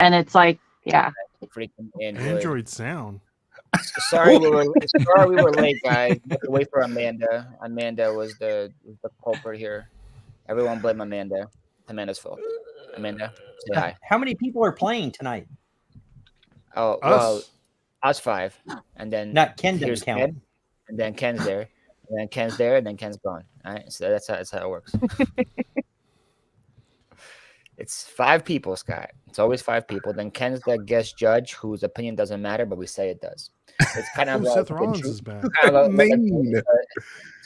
and it's like, yeah. Freaking Android. Android sound. Sorry we were late, guys. We had to wait for Amanda. Amanda was the culprit here. Everyone blame Amanda. It's Amanda's fault. Amanda, say hi. How many people are playing tonight? Oh, well, us 5, and then Not Ken doesn't count. Ken, and then Ken's there, and then Ken's there, and then Ken's gone. All right, so that's how it works. It's 5 people, Scott. It's always 5 people. Then Ken's the guest judge, whose opinion doesn't matter, but we say it does. It's kind of like Seth Rollins is back. It's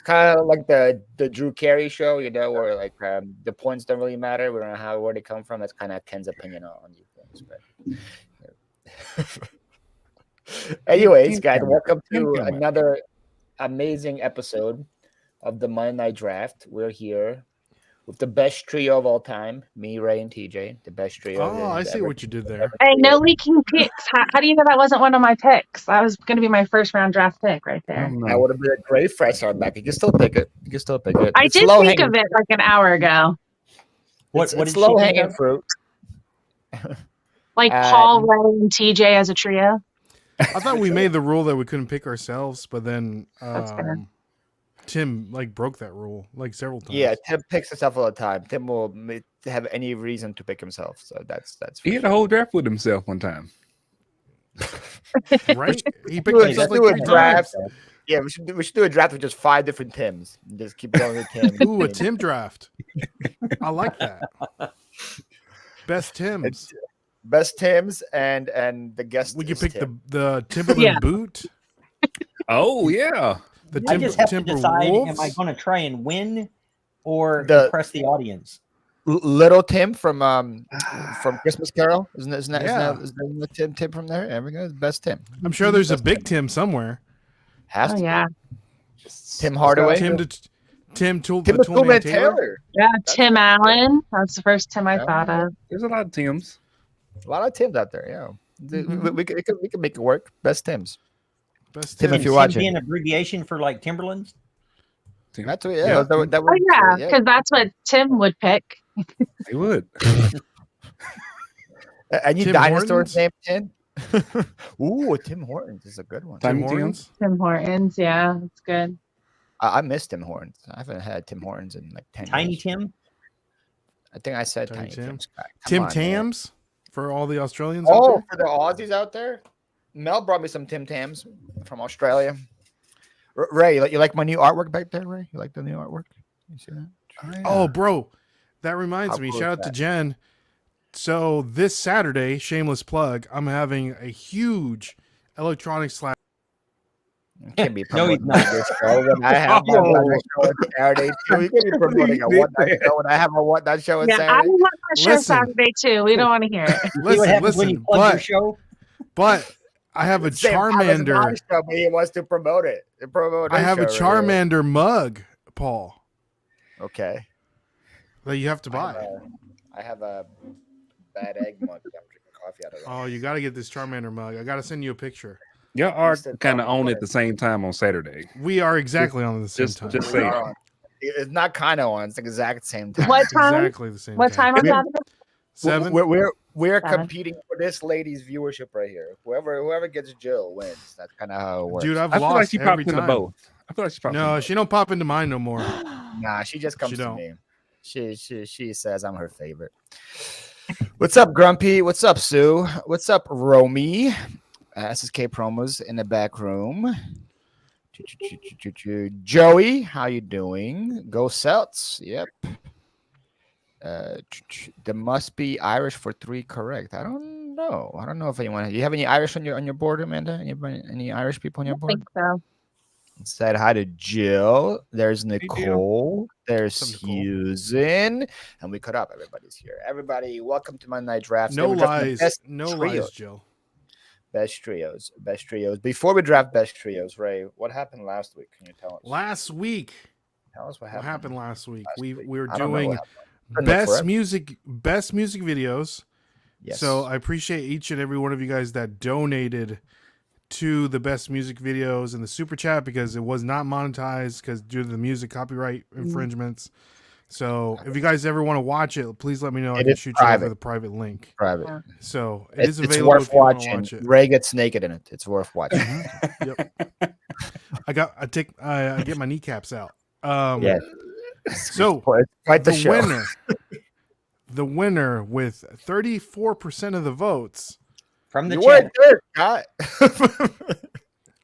kind of like the Drew Carey show, you know, where like the points don't really matter. We don't know where they come from. That's kind of Ken's opinion on these things. But anyways, guys, welcome to another amazing episode of the Monday Night Draft. We're here with the best trio of all time, me, Ray, and TJ. The best trio. Oh, I see what you did there. Hey, no leaking picks. How do you know that wasn't one of my picks? That was going to be my first round draft pick right there. That would have been a great fresh start back. You can still pick it. I did think of it like an hour ago. It's low hanging fruit. Like Paul, Ray, and TJ as a trio. I thought we made the rule that we couldn't pick ourselves, but then Tim broke that rule several times. Yeah, Tim picks himself all the time. Tim will have any reason to pick himself, so that's. He had a whole draft with himself one time. Right? He picked himself like 3 times. Yeah, we should do a draft with just 5 different Tims. And just keep going with Tim. Ooh, a Tim draft. I like that. Best Tims. Best Tims and the guest. Would you pick Tim. the Timberland boot? Oh yeah. I just have to decide: am I going to try and win or impress the audience? Little Tim from Christmas Carol, isn't the Tim from there? There we go. Best Tim. I'm sure there's a big Tim somewhere. Has to. Yeah. Tim Hardaway. Tim Toolman Taylor. Yeah, Tim Allen. That's the first Tim I thought of. There's a lot of Tims. A lot of Tims out there. Yeah, we can make it work. Best Tims. Best Tim, Tim. if you're watching. Be an abbreviation for like Timberlands. That's what. Yeah. Because that's what Tim would pick. He would. Any Tim dinosaurs Hortons? named Tim? Ooh, Tim Hortons is a good one. Tim Hortons? Tim Hortons, yeah, that's good. I miss Tim Hortons. I haven't had Tim Hortons in like 10 Tiny years. Tim? I think I said Tiny Tim. Tim Tams for all the Australians. Oh, for the Aussies out there? Mel brought me some Tim Tams from Australia. Ray, you like my new artwork back there, Ray? You like the new artwork? You see that? Oh, bro. That reminds me. Shout out to Jen. So this Saturday, shameless plug, I'm having a huge electronics slash. Can't be promoting this show when I have my one show on Saturday too. You can't be promoting a one night show when I have a one night show on Saturday. I want my show Saturday too. We don't want to hear it. Listen, but I have a Charmander. Show, but he wants to promote it. I have a Charmander mug, Paul. Okay. That you have to buy. I have a bad egg mug. I'm drinking coffee out of that. Oh, you got to get this Charmander mug. I got to send you a picture. Y'all are kind of on at the same time on Saturday. We are exactly on at the same time. Just saying. It's not kind of on. It's the exact same time. What time? Exactly the same. What time on Saturday? 7. We're competing for this lady's viewership right here. Whoever gets Jill wins. That's kind of how it works. Dude, I've I feel lost like she popped every into time. both. I feel like she popped. No, she don't pop into mine no more. Nah, she just comes She to don't. me. She says I'm her favorite. What's up, Grumpy? What's up, Sue? What's up, Romy? SSK promos in the back room. Joey, how you doing? Go Celts. Yep. There must be Irish for 3 correct. I don't know. I don't know if anyone. You have any Irish on your board, Amanda? Any Irish people on your board? I think so. Said hi to Jill. There's Nicole. There's Susan. And we cut up. Everybody's here. Everybody, welcome to my night draft. No lies. No lies, Jill. Best trios. Before we draft best trios, Ray, what happened last week? Can you tell us? Last week. Tell us what happened last week. We week? were doing best music videos. Yes. So I appreciate each and every one of you guys that donated to the best music videos in the super chat because it was not monetized because due to the music copyright infringements. So if you guys ever want to watch it, please let me know. I It can is shoot you private. over the private link. Private. Yeah. So it's It's available worth if you want to watching. watch it. Ray gets naked in it. It's worth watching. Yep. I get my kneecaps out. Yeah. So It's quite the show. the winner with 34% of the votes From the You chat. weren't there, Scott.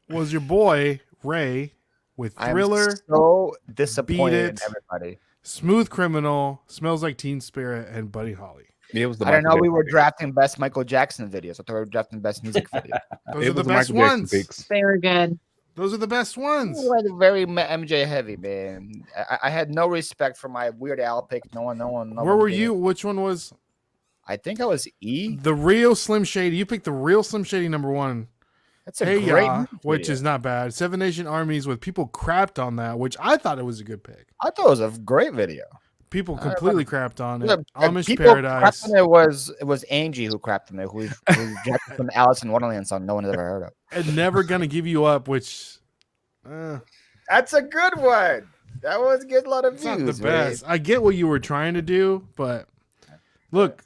was your boy Ray with Thriller, I'm so Beat disappointed in It, everybody. Smooth Criminal, Smells Like Teen Spirit, and Buddy Holly. It was the I don't know. Michael We were Jackson drafting best Michael Jackson videos. I thought we were drafting best music video. Those pick. are It the was best Michael Jackson ones. picks. They were good. Those are the best ones. You were very MJ heavy, man. I had no respect for my Weird Al pick. No one. Where were you? Which one was I think I was E. the real Slim Shady? You picked the real Slim Shady #1. That's a Hey great Ya, music which video. is not bad. Seven Nation Armies with people crapped on that, which I thought it was a good pick. I thought it was a great video. People completely crapped on it. Look, Amish people Paradise. crapped on it was Angie who crapped on it, who rejected from Alice in Wonderland song no one has ever heard of. And Never Gonna Give You Up, which That's a good one. That was getting a lot of it's views. not the man. best. I get what you were trying to do, but look,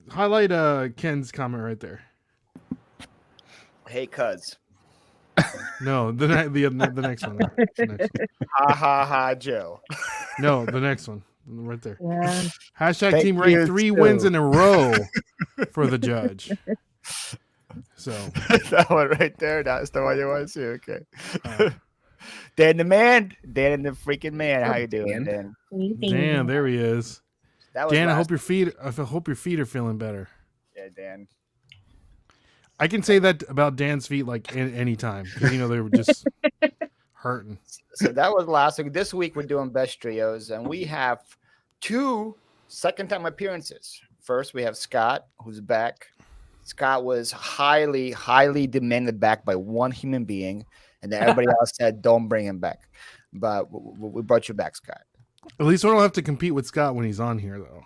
highlight Ken's comment right there. Hey, cuz. No, the next one. The next one. Ha ha ha, Joe. No, the next one. Right there. Yeah. Hashtag Thank Team Ray, you, 3 too. wins in a row for the judge. So That one right there. That's the one you want to see. Okay. uh, Dan the man. Dan the freaking man. How you doing, Dan. Dan? Dan, there he is. That was Dan, I last- hope your feet are feeling better. Yeah, Dan. I can say that about Dan's feet like any time because they were just hurting. So that was last week. This week we're doing best trios, and we have 2 second-time appearances. First, we have Scott, who's back. Scott was highly, highly demanded back by one human being, and then everybody else said, "Don't bring him back." But we brought you back, Scott. At least we don't have to compete with Scott when he's on here, though.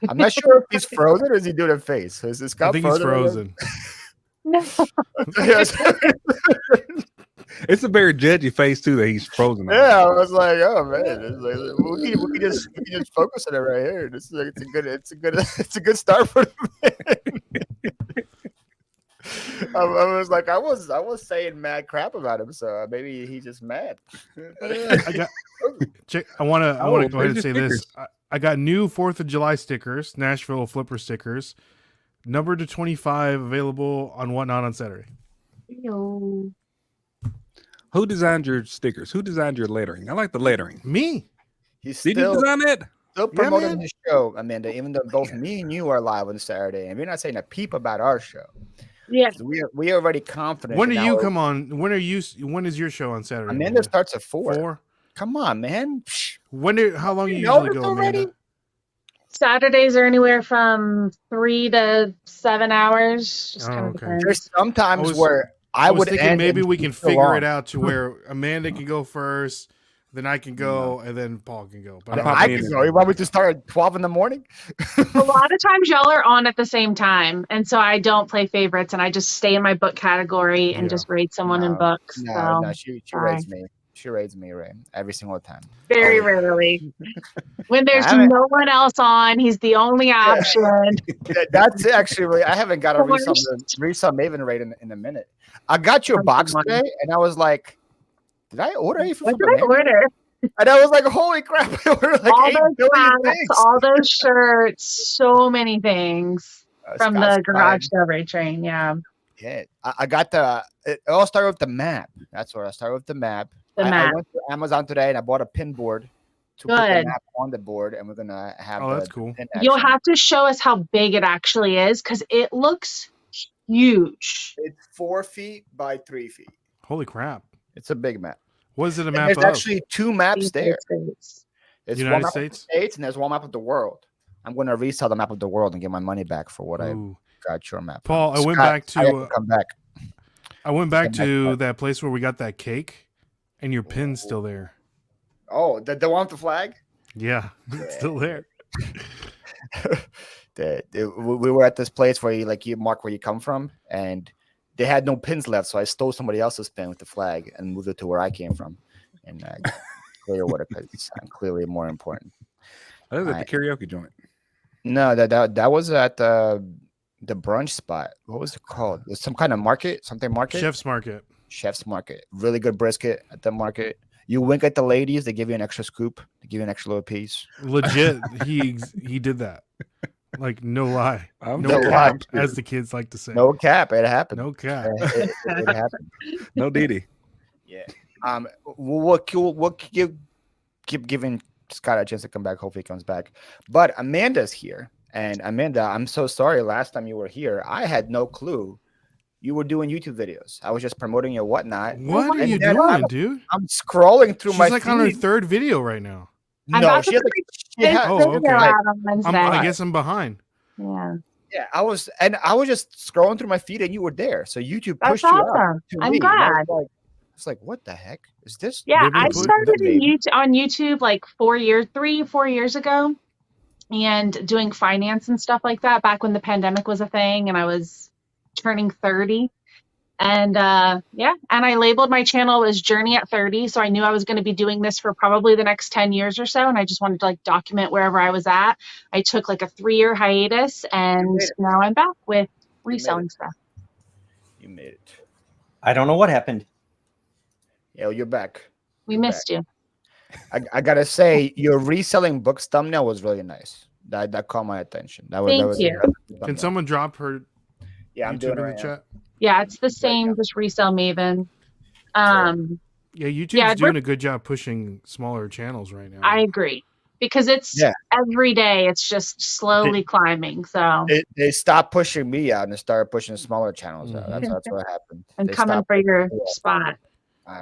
I'm not sure if he's frozen or is he doing a face. Is Scott I think he's frozen. No. Yes. It's a very judgy face too that he's frozen. on. Yeah, I was like, oh man, it's like, we can just focus on it right here. This is like, it's a good start for the man. I was like, I was saying mad crap about him, so maybe he's just mad. I want to go ahead and say this. I got new 4th of July stickers, Nashville Flipper stickers, numbered to 25, available on Whatnot on Saturday. Ew. Who designed your stickers? Who designed your lettering? I like the lettering. Me. He's Did you still design it? promoting man. his show, Amanda. Even though both me and you are live on Saturday, and we're not saying a peep about our show. Yeah. We are already confident. When in do you our- come on? When is your show on Saturday? Amanda starts at 4. 4? Come on, man. Psh, How long you You usually know go, this already? Amanda? Saturdays are anywhere from 3 to 7 hours. Just kind of okay. depends. There's sometimes I was- where I was would thinking end maybe and we be can so figure long. it out to where Amanda can go first, then I can go, and then Paul can go. But I'm I I popping can in. go. You want me to start at 12 in the morning? A lot of times y'all are on at the same time, and so I don't play favorites, and I just stay in my book category and Yeah. just rate someone in No, books. No, so she sorry. rates me. She rates me, Ray, every single time. very Always. rarely. When there's I haven't- no one else on, he's the only option. That's actually really. I haven't got a Worst. resell Maven rate in a minute. I got your box today, and I was like, "Did I order anything What from did I Amanda?" order? And I was like, "Holy crap! I ordered like All 8 those billion hats, things." all those shirts, so many things from Scott's the garage delivery train. Yeah, Yeah, I got it all started with the map. That's where I started with the map. the I map. went to Amazon today and I bought a pin board to put the Good. map on the board, and we're gonna have. Oh, the that's cool. pin You'll action. have to show us how big it actually is because it looks huge. It's 4 feet by 3 feet. Holy crap! It's a big map. What is it a And map there's of? actually 2 maps there. States. It's United one map States? of the States and there's one map of the world. I'm gonna resell the map of the world and get my money back for what I Ooh. got your map. Paul, I went Scott, back I have to come back. I went back Come back, to Paul. that place where we got that cake, and your pin's still there. Oh, the one with the flag? Yeah, it's still there. We were at this place where you mark where you come from, and they had no pins left, so I stole somebody else's pin with the flag and moved it to where I came from, and clear water because I'm clearly more important. That was at the karaoke joint. No, that was at the brunch spot. What was it called? It was some kind of market, something market. Chef's Market. Chef's Market. Really good brisket at the market. You wink at the ladies, they give you an extra scoop. They give you an extra little piece. Legit, he did that. Like no lie, no cap, as the kids like to say. No cap. It happened. No cap. It happened. No Diddy. Yeah. We'll keep giving Scott a chance to come back. Hopefully, he comes back. But Amanda's here, and Amanda, I'm so sorry. Last time you were here, I had no clue you were doing YouTube videos. I was just promoting your whatnot. What are you doing, dude? I'm scrolling through my. She's like on her third video right now. No, she has okay. I guess I'm behind. Yeah. Yeah, I was just scrolling through my feed, and you were there. So YouTube pushed That's you awesome. out. I'm glad. I was like, what the heck is this? Yeah, I started on YouTube like 3-4 years ago, and doing finance and stuff like that back when the pandemic was a thing, and I was turning 30. And and I labeled my channel as Journey at 30, so I knew I was going to be doing this for probably the next 10 years or so, and I just wanted to like document wherever I was at. I took like a 3-year hiatus, and now I'm back with reselling stuff. You made it. I don't know what happened. Yeah, you're back. We missed you. I gotta say, your reselling books thumbnail was really nice. That caught my attention. Thank you. Can someone drop her? Yeah, I'm doing it in the chat. Yeah, it's the same, just Resell Maven. Yeah, YouTube's doing a good job pushing smaller channels right now. I agree, because it's every day it's just slowly climbing. So they stopped pushing me out and started pushing smaller channels out. That's what happened. And coming for your spot.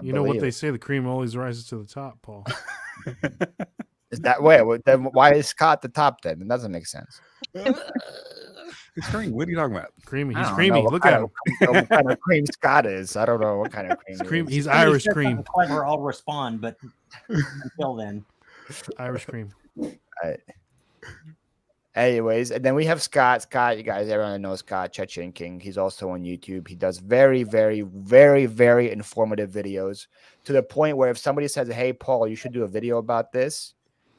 You know what they say: the cream always rises to the top, Paul. Is that way? Then why is Scott the top? Then it doesn't make sense. It's cream. What are you talking about? Creamy. He's creamy. Look at him. What kind of cream Scott is? I don't know what kind of cream. He's Irish cream. Clever, I'll respond, but until then, Irish cream. Anyways, and then we have Scott. Scott, you guys, everyone knows Scott Chechen King. He's also on YouTube. He does very, very, very, very informative videos, to the point where if somebody says, "Hey, Paul, you should do a video about this,"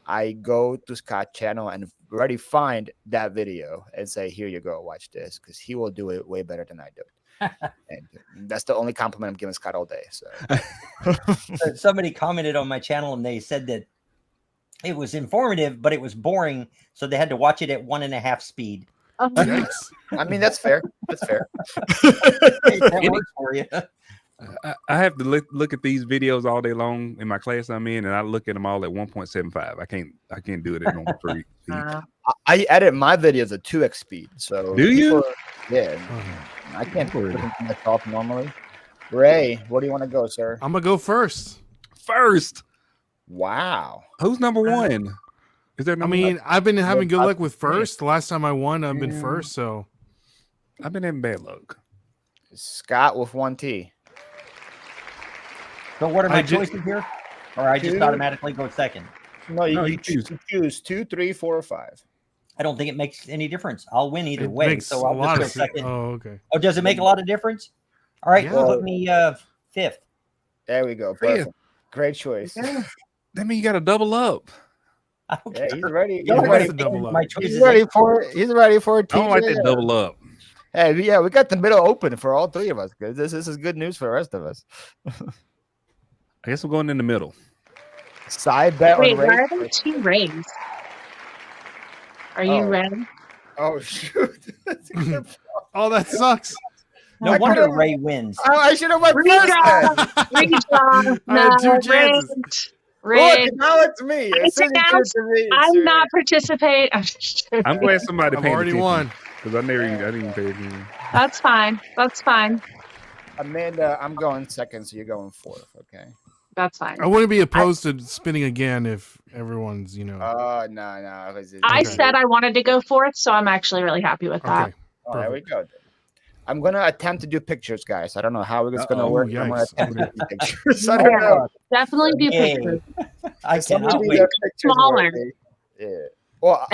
I go to Scott's channel and already find that video and say, "Here you go, watch this," because he will do it way better than I do. And that's the only compliment I'm giving Scott all day. So somebody commented on my channel and they said that it was informative, but it was boring, so they had to watch it at 1.5 speed. Oh, nice. I mean, that's fair. That's fair. That works for you. I have to look at these videos all day long in my class I'm in, and I look at them all at 1.75. I can't do it at normal 3 speed. I edit my videos at 2x speed. So do you? Yeah. I can't put it myself normally. Ray, where do you want to go, sir? I'm gonna go first. Wow. Who's number one? Is there? I mean, I've been having good luck with first. The last time I won, I've been first. So I've been having bad luck. Scott with 1 T. So what are my choices here? Or I just automatically go second? No, you choose 2, 3, 4, or 5. I don't think it makes any difference. I'll win either way. So I'll just go second. Oh, okay. Oh, does it make a lot of difference? All right, put me 5th. There we go. Perfect. Great choice. That means you got to double up. Yeah, he's ready. He's ready to double up. He's ready for it. He's ready for it. I don't like that double up. Hey, yeah, we got the middle open for all three of us. Because this is good news for the rest of us. I guess we're going in the middle. Side bet. Wait, why are there 2 Rays? Are you ready? Oh shoot! Oh, that sucks. No wonder Ray wins. Oh, I should have went first. Redraw. I had 2 chances. Ray. Look, now it's me. I'm not participating. I'm glad somebody paid already won. Because I didn't even pay attention. That's fine. That's fine. Amanda, I'm going second, so you're going 4th. Okay. That's fine. I wouldn't be opposed to spinning again if everyone's, no. I said I wanted to go 4th, so I'm actually really happy with that. Okay. Oh, there we go. I'm going to attempt to do pictures, guys. I don't know how it's going to work. I'm going to attempt to do pictures. I don't know. Definitely do pictures. I cannot wait. Smaller. Yeah. Well,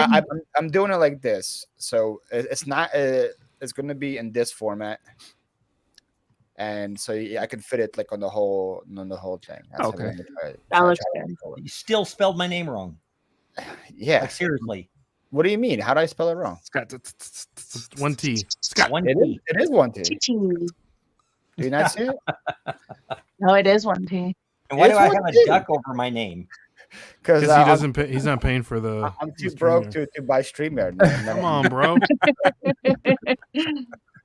I'm doing it like this. So it's not, it's going to be in this format. And so I can fit it like on the whole thing. That's okay. That looks good. You still spelled my name wrong. Yeah. Like seriously. What do you mean? How do I spell it wrong? Scott. One T. Scott. One It T. is one T. T. Do you not see it? No, it is one T. And why do It's I one have a T. duck over my name? Because He doesn't pay. He's not paying for the. I'm too the broke StreamYard. to buy StreamYard. Man. Come on, bro.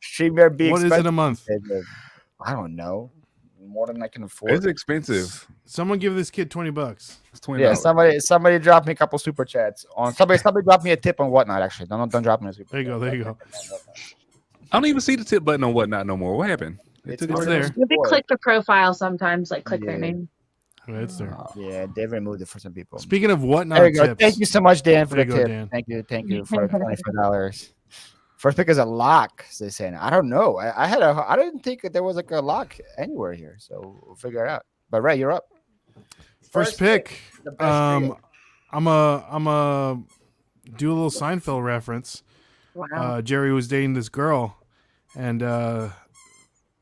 StreamYard be What is expensive. it a month? I don't know. More than I can afford. It's expensive. Someone give this kid $20. It's $20. Yeah, somebody drop me a couple super chats on somebody drop me a tip on Whatnot. Actually, don't drop me a super. There you go. There you go. I don't even see the tip button on Whatnot no more. What happened? It's there. You can click the profile sometimes, like click their Yeah. name. Yeah, it's there. Yeah, they've removed it for some people. Speaking of Whatnot There you go. tips, Thank you so much, Dan, for There the you go, tip. Dan. Thank you for $25. First pick is a lock. They're saying. I don't know. I didn't think that there was like a lock anywhere here, so we'll figure it out. But Ray, you're up. first pick. The best trio. I'm a do a little Seinfeld reference. Wow. Jerry was dating this girl, and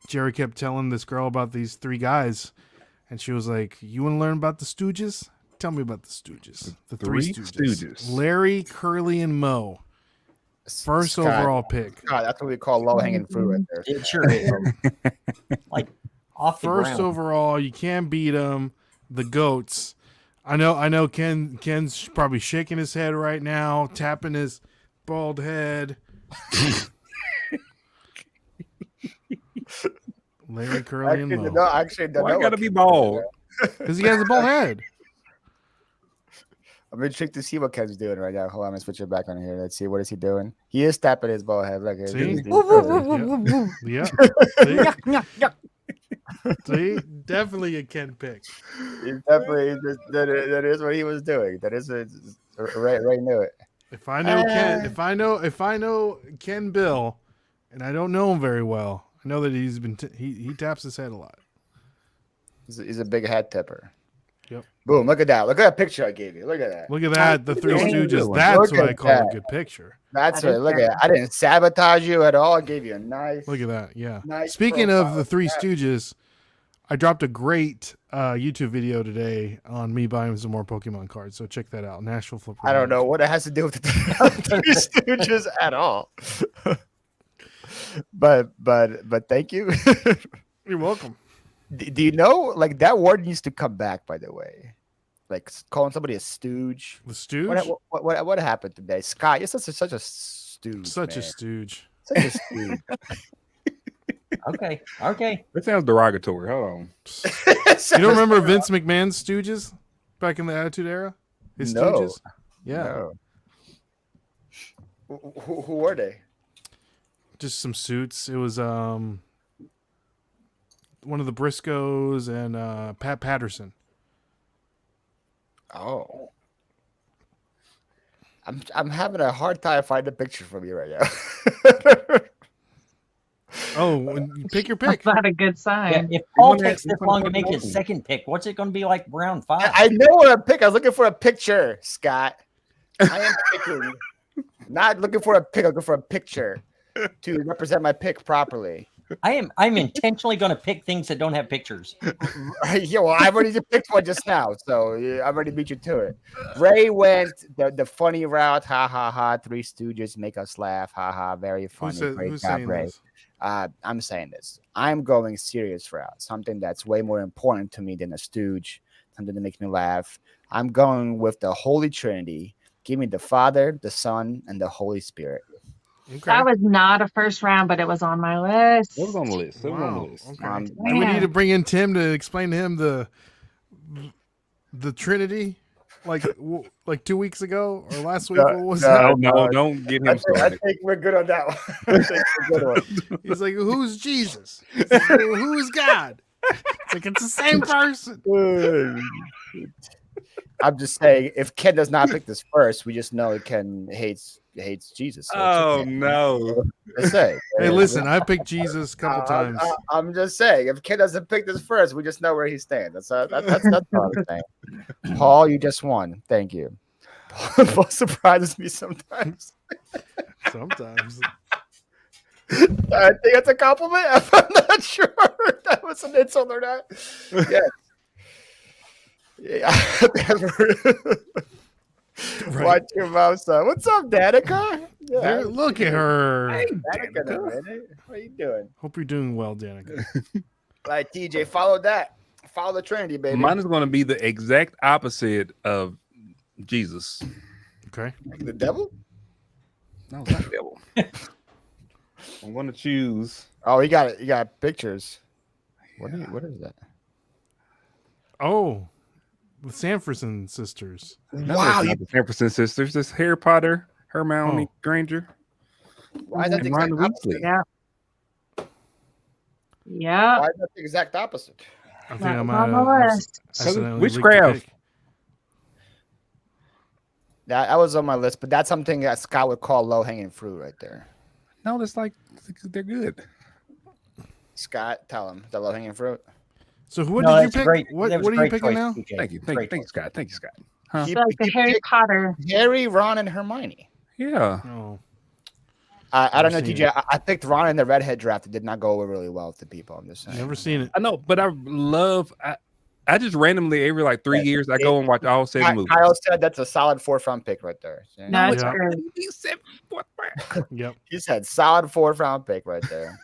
Jerry kept telling this girl about these three guys, and she was like, "You want to learn about the Stooges? Tell me about the Stooges. The three Stooges: Larry, Curly, and Moe." First Scott, overall pick. God, that's what we call low hanging fruit right there. It sure is. Like off the First ground. overall, you can't beat them. The goats. I know. Ken's probably shaking his head right now, tapping his bald head. Larry, Curly, and Moe. Why gotta be bald? Because he has a bald head. I'm intrigued to see what Ken's doing right now. Hold on, let's switch it back on here. Let's see what is he doing. He is tapping his ball head. Look, See? Yeah. See? Definitely a Ken pick. He's definitely that is what he was doing. That is Ray knew it. If I know Ken, if I know Ken Bill, and I don't know him very well, I know that he's been he taps his head a lot. He's a big head tipper. Yep. Boom! Look at that! Look at that picture I gave you. Look at that. Look at that. The Three Look Stooges. at That's what I that. call a good picture. That's That right. is Look very at that. I didn't sabotage you at all. I gave you a nice. Look at that. Yeah. Nice Speaking of profile. the Three Stooges, I dropped a great YouTube video today on me buying some more Pokemon cards. So check that out. Nashville Flip. I don't know what it has to do with the Three Stooges at all. but thank you. You're welcome. Do you know, like, that word needs to come back, by the way? Like, calling somebody a stooge. The Stooge? What happened today? Scott, you're such a stooge. Such a man. stooge. Such a stooge. Okay. That sounds derogatory. Hold on. You don't remember Vince McMahon's Stooges back in the Attitude Era? His No. Stooges? Yeah. No. Who were they? Just some suits. It was one of the Briscoes and Pat Patterson. Oh. I'm having a hard time finding a picture from you right now. Oh, pick your pick. That's not a good Yeah, sign. if Paul wanna- takes this you wanna long to make put his one? second pick, what's it going to be like round 5? I know what I pick. I was looking for a picture, Scott. I am picking. Not looking for a pick. I'm looking for a picture to represent my pick properly. I'm intentionally going to pick things that don't have pictures. Yeah, well, I already picked one just now, so I already beat you to it. Ray went the funny route. Ha ha ha! Three Stooges make us laugh. Ha ha! Very funny. Great Who's job, saying Ray. this? I'm saying this. I'm going serious route. Something that's way more important to me than a stooge. Something that makes me laugh. I'm going with the Holy Trinity. Give me the Father, the Son, and the Holy Spirit. Okay. That was not a first round, but it was on my list. It was on the list. It was on the Wow. list. Okay. Do we need to bring in Tim to explain to him the Trinity, like 2 weeks ago or last week? What was that? No, don't get him I started. think we're good on that one. I think we're good on. He's like, "Who's Jesus? He's like, who's God?" It's like it's the same person. I'm just saying, if Ken does not pick this first, we just know Ken hates Jesus. So Oh it's okay. no! Just say. Hey, listen, I picked Jesus a couple times. I'm just saying, if Ken doesn't pick this first, we just know where he stands. That's all I'm saying. Paul, you just won. Thank you. Paul surprises me sometimes. Sometimes. I think that's a compliment. I'm not sure if that was an insult or not. Yeah. Yeah. Right. Watch your mouth, son. What's up, Danica? There, look at her. Hey, Danica, in a Danica. minute. What are you doing? Hope you're doing well, Danica. Like TJ, follow that. Follow the Trinity, baby. Mine is going to be the exact opposite of Jesus. Okay. The devil? No, it's not the devil. I'm going to choose. Oh, you got it. You got pictures. What is that? Oh, the Sanderson sisters. No, Wow, it's not the Jefferson sisters. It's Harry Potter, Hermione Granger, why is that the and Ron exact opposite? Weasley. Yeah. Yeah. Why is that the exact opposite? I think That I was might on the have list. accidentally Witchcraft. leaked the pic. That was on my list, but that's something that Scott would call low hanging fruit right there. No, it's like they're good. Scott, tell him the low hanging fruit. So what No, did you that's pick? great. What That was are a you great picking choice, now? TJ. Thank you, Great choice. Scott. Thank you, Scott. Huh? He- So like the he Harry picked Potter. Harry, Ron, and Hermione. Yeah. Oh, I don't know, Never seen TJ. I picked Ron in the redhead draft. It did not go over really well with the people. I'm just saying. never seen it. I know, but I love. I just randomly every like 3 years I go and watch all 7 movies. Kyle said that's a solid 4th round pick right there. So, No, it's Yeah. good. He's 7 fourth round. Yep. he said solid 4th round pick right there.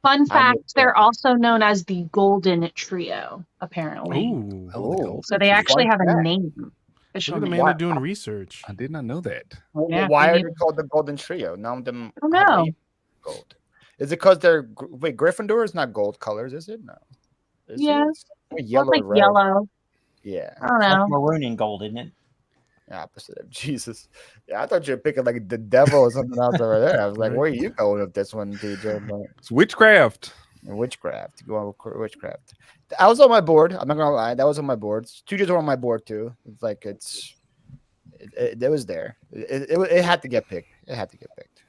Fun fact, with they're that. also known as the Golden Trio, apparently. Ooh. Oh, So they actually have a fact. name. Look Official at name. Amanda doing research. I did not know that. Yeah, Why me are they neither. called the Golden Trio? None of them I don't have know. any gold. Is it because they're wait? Gryffindor is not gold colors, is it? No. Is Yeah. it? Well, Yellow, it's like red. yellow. Yeah. I don't Like know. maroon and gold, isn't it? Opposite of Jesus. Yeah, I thought you were picking like the devil or something else over there. I was like, Right. where are you going with this one, DJ? But It's witchcraft. witchcraft. Go on with witchcraft. I was on my board. I'm not gonna lie. That was on my board. Studios were on my board too. It's like it was there. It had to get picked. It had to get picked.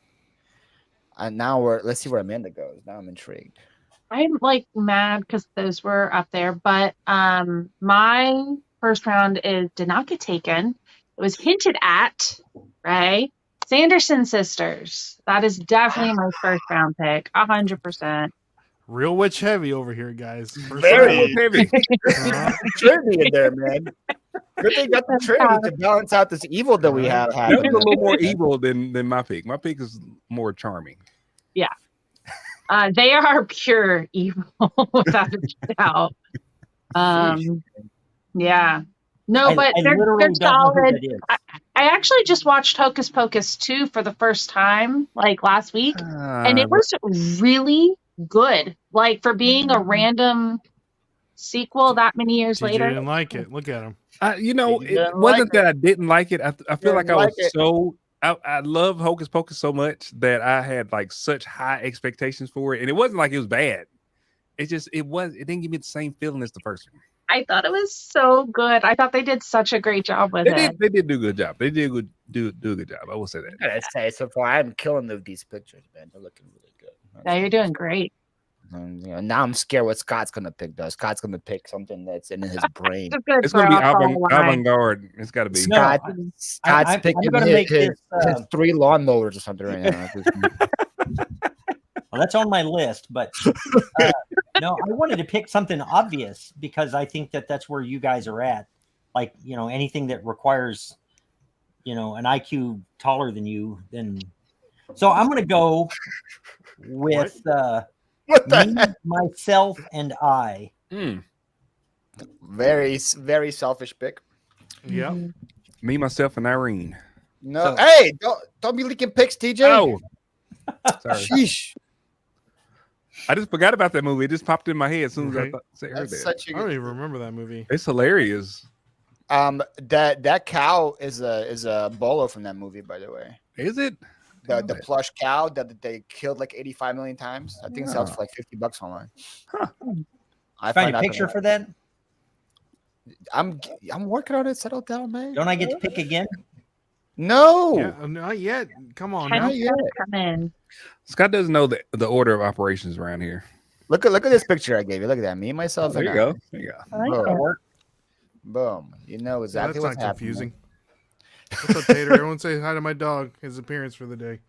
And now let's see where Amanda goes. Now I'm intrigued. I'm like mad because those were up there, but my first round did not get taken. It was hinted at, right? Sanderson sisters. That is definitely my first round pick, 100%. Real witch heavy over here, guys. First Very round. Heavy. Trinity in there, man. Good thing got the Trinity to balance out this evil that we have That was a happening. little more evil than my pick. My pick is more charming. They are pure evil, without a doubt. Yeah. No, but I they're literally don't know who solid. that is. I actually just watched Hocus Pocus 2 for the first time, like last week, and it was really good. Like for being a random sequel that many years TJ later. didn't like it. Look at him. You It didn't wasn't like that I didn't like it. I feel like Didn't I like was it. so. I love Hocus Pocus so much that I had like such high expectations for it, and it wasn't like it was bad. It didn't give me the same feeling as the first one. I thought it was so good. I thought they did such a great job with it. They did do a good job. They did do a good job. I will say that. I gotta say, so far I'm killing these pictures, man. They're looking really good. Yeah, you're doing great. Now I'm scared what Scott's gonna pick. Though Scott's gonna pick something that's in his brain. It's gonna be avant-garde. It's got to be. No, Scott's I'm picking gonna make his this, 3 lawnmowers or something right now. Well, that's on my list, but no, I wanted to pick something obvious because I think that's where you guys are at. Like, anything that requires, an IQ taller than you, then. So I'm going to go with What the me, heck? myself, and I. Very, very selfish pick. Yep. Mm-hmm. Me, myself, and Irene. No, So- hey, don't be leaking picks, TJ. Oh, sorry. Sheesh. I just forgot about that movie. It just popped in my head as soon as I Right. heard That's that. such I a don't good. even remember that movie. It's hilarious. That cow is a bolo from that movie, by the way. Is it? The plush cow that they killed like 85 million times. I think it sells for like $50 online. Huh. I Find find a out picture that- for that. I'm working on it. Settle down, man. Don't I get to pick again? No. Yeah, not yet. Come on now. Not yet. Come in. Scott doesn't know the order of operations around here. Look at this picture I gave you. Look at that. Me, myself, There and you I. go. There you go. I like Boom. it. Boom. You know Yeah, exactly that's what's not happening. confusing. What's up, Tater? Everyone say hi to my dog. His appearance for the day.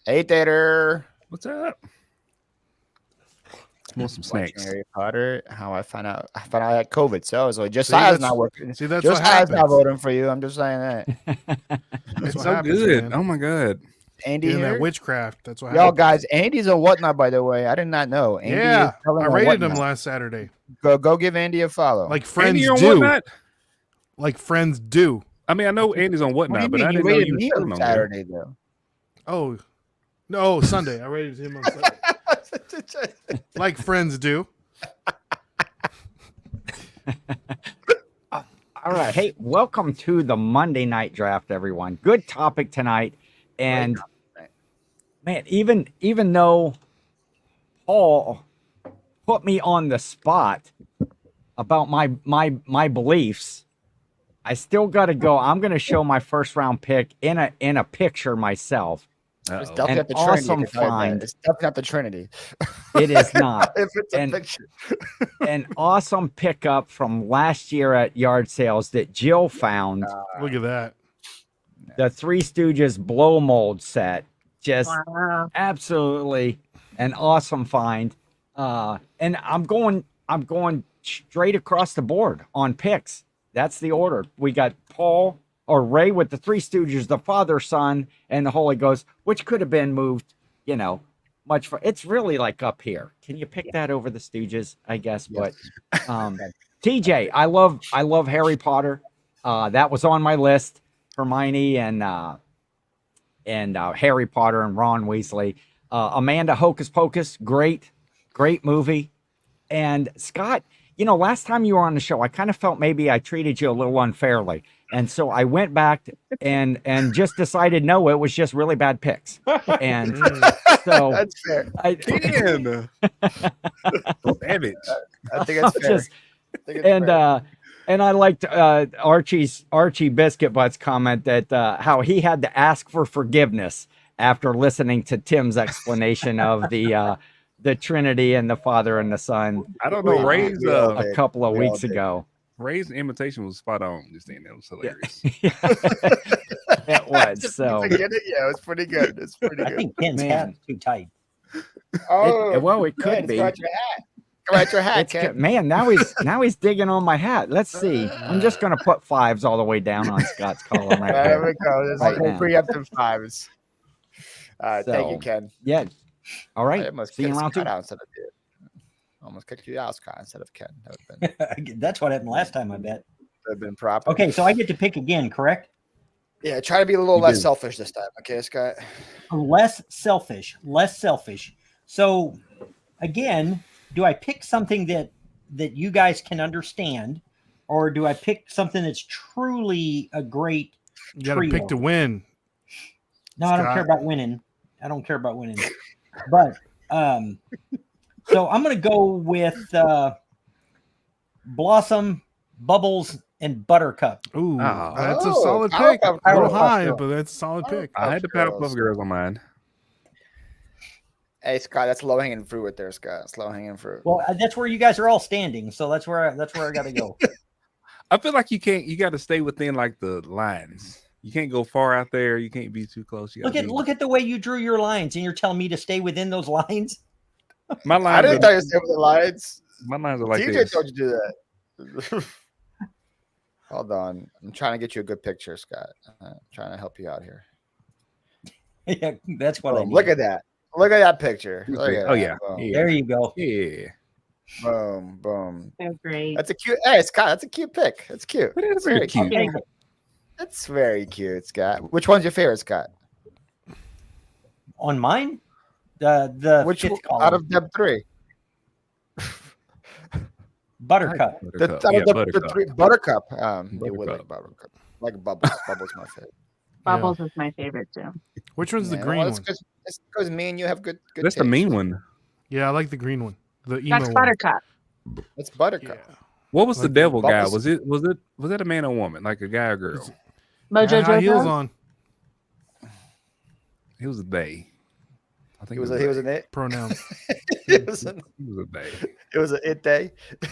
Hey, Tater. What's up? want some Watching snacks. Harry Potter. How I found out I had COVID, so I was like, Josiah's that's- not working. See, that's what Josiah's not happens. voting for you. I'm just saying that. That's It's what so happens, good. man. Oh my god. Andy Getting that here. witchcraft. That's what Y'all happens. guys, Andy's a whatnot, by the way. I did not know. Andy Yeah, is telling I on rated him Whatnot. last Saturday. Go give Andy a follow. Like friends Andy on do. Whatnot? Like friends do. I mean, I know Andy's on what do you Whatnot, but mean? I You didn't know rated you me were on on there. Saturday though. Oh, no, Sunday. I rated him on Sunday. Like friends do. All right. Hey, welcome to the Monday night draft, everyone. Good topic tonight. And man, even though Paul put me on the spot about my beliefs, I still got to go. I'm going to show my first round pick in a picture myself. It's Uh-oh. definitely An not the Trinity. awesome I can tell you that. find. It's definitely not the Trinity. It is not. If it's a And- picture. An awesome pickup from last year at yard sales that Jill found. Look at that. The Three Stooges blow mold set. Just Wow. absolutely an awesome find. And I'm going straight across the board on picks. That's the order. We got Paul or Ray with the Three Stooges, the Father, Son, and the Holy Ghost, which could have been moved, much for it's really like up here. Can you pick that over the Stooges, I guess? Yes. But TJ, I love Harry Potter. That was on my list. Hermione and Harry Potter and Ron Weasley. Amanda, Hocus Pocus, great movie. And Scott, last time you were on the show, I kind of felt maybe I treated you a little unfairly. And so I went back and just decided, no, it was just really bad picks. And so That's fair. Damn. Savage. I think it's fair. just, and I liked Archie Biscuit Butts comment that how he had to ask for forgiveness after listening to Tim's explanation of the Trinity and the Father and the Son. I don't know. Ray's A couple of We all weeks did. ago. Ray's imitation was spot on. Just saying, that was hilarious. It was. Just So forget it. Yeah, it was pretty good. It's pretty I good. think Ken's Man. hat is too tight. it could Ken, be. Go at your hat. Go at your hat, It's Ken. good. Man, now he's digging on my hat. Let's see. I'm just gonna put fives all the way down on Scott's column right There here. we go. This Right is now. preemptive fives. Thank you, So, Ken. Yeah. All I right. almost See you in kicked round two. Scott out instead of you. Almost kicked you out, Scott, instead of Ken. That would have That's what happened last time, I bet. been proper. Okay, so I get to pick again, correct? Yeah, try to be a little You less do. selfish this time, okay, Scott? Less selfish. So again, do I pick something that you guys can understand, or do I pick something that's truly a great You got to trio? pick to win. No, I don't Scott. care about winning. But so I'm going to go with Blossom, Bubbles, and Buttercup. Ooh, Oh. that's a Oh, solid Powerpuff pick. A little Girls. high, but that's a solid pick. I had the Powerpuff Girls on mine. Hey, Scott, that's low hanging fruit right there, Scott. It's low hanging fruit. Well, that's where you guys are all standing, so that's where I got to go. I feel like you got to stay within like the lines. You can't go far out there. You can't be too close. You gotta Look at the way you drew your lines, and you're telling me to stay within those lines. my I lines. didn't tell you to stay with the lines. My lines are like TJ this. told you to do that. Hold on. I'm trying to get you a good picture, Scott. I'm trying to help you out here. Yeah, that's what I Boom. need. Look at that. Look at that picture. Look at Oh that. yeah. Boom. Yeah. There you go. Yeah. Boom. Boom. So great. That's a cute. Hey, Scott, that's a cute pic. That's cute. It is That's very very cute. cute. Okay. That's very cute, Scott. Which one's your favorite, Scott? On mine, the Which fifth one, column, out of them three? Buttercup. Buttercup. Out Yeah, of the Buttercup. three, Buttercup. It would like Buttercup. Buttercup. Like Bubbles. Bubbles my favorite. Bubbles is my favorite too. Which one's the Yeah, green well, one? It's because me and you have good. That's the taste. mean one. Yeah, I like the green one. The emo That's one. Buttercup. It's Buttercup. Yeah. What was the Like devil guy? Bubbles. Was that a man or woman? Like a guy or girl? Mojo Had high heels Jojo. on. He was a they. I think He was an it. Pronouns. It was an He was a they. it was an it day. Are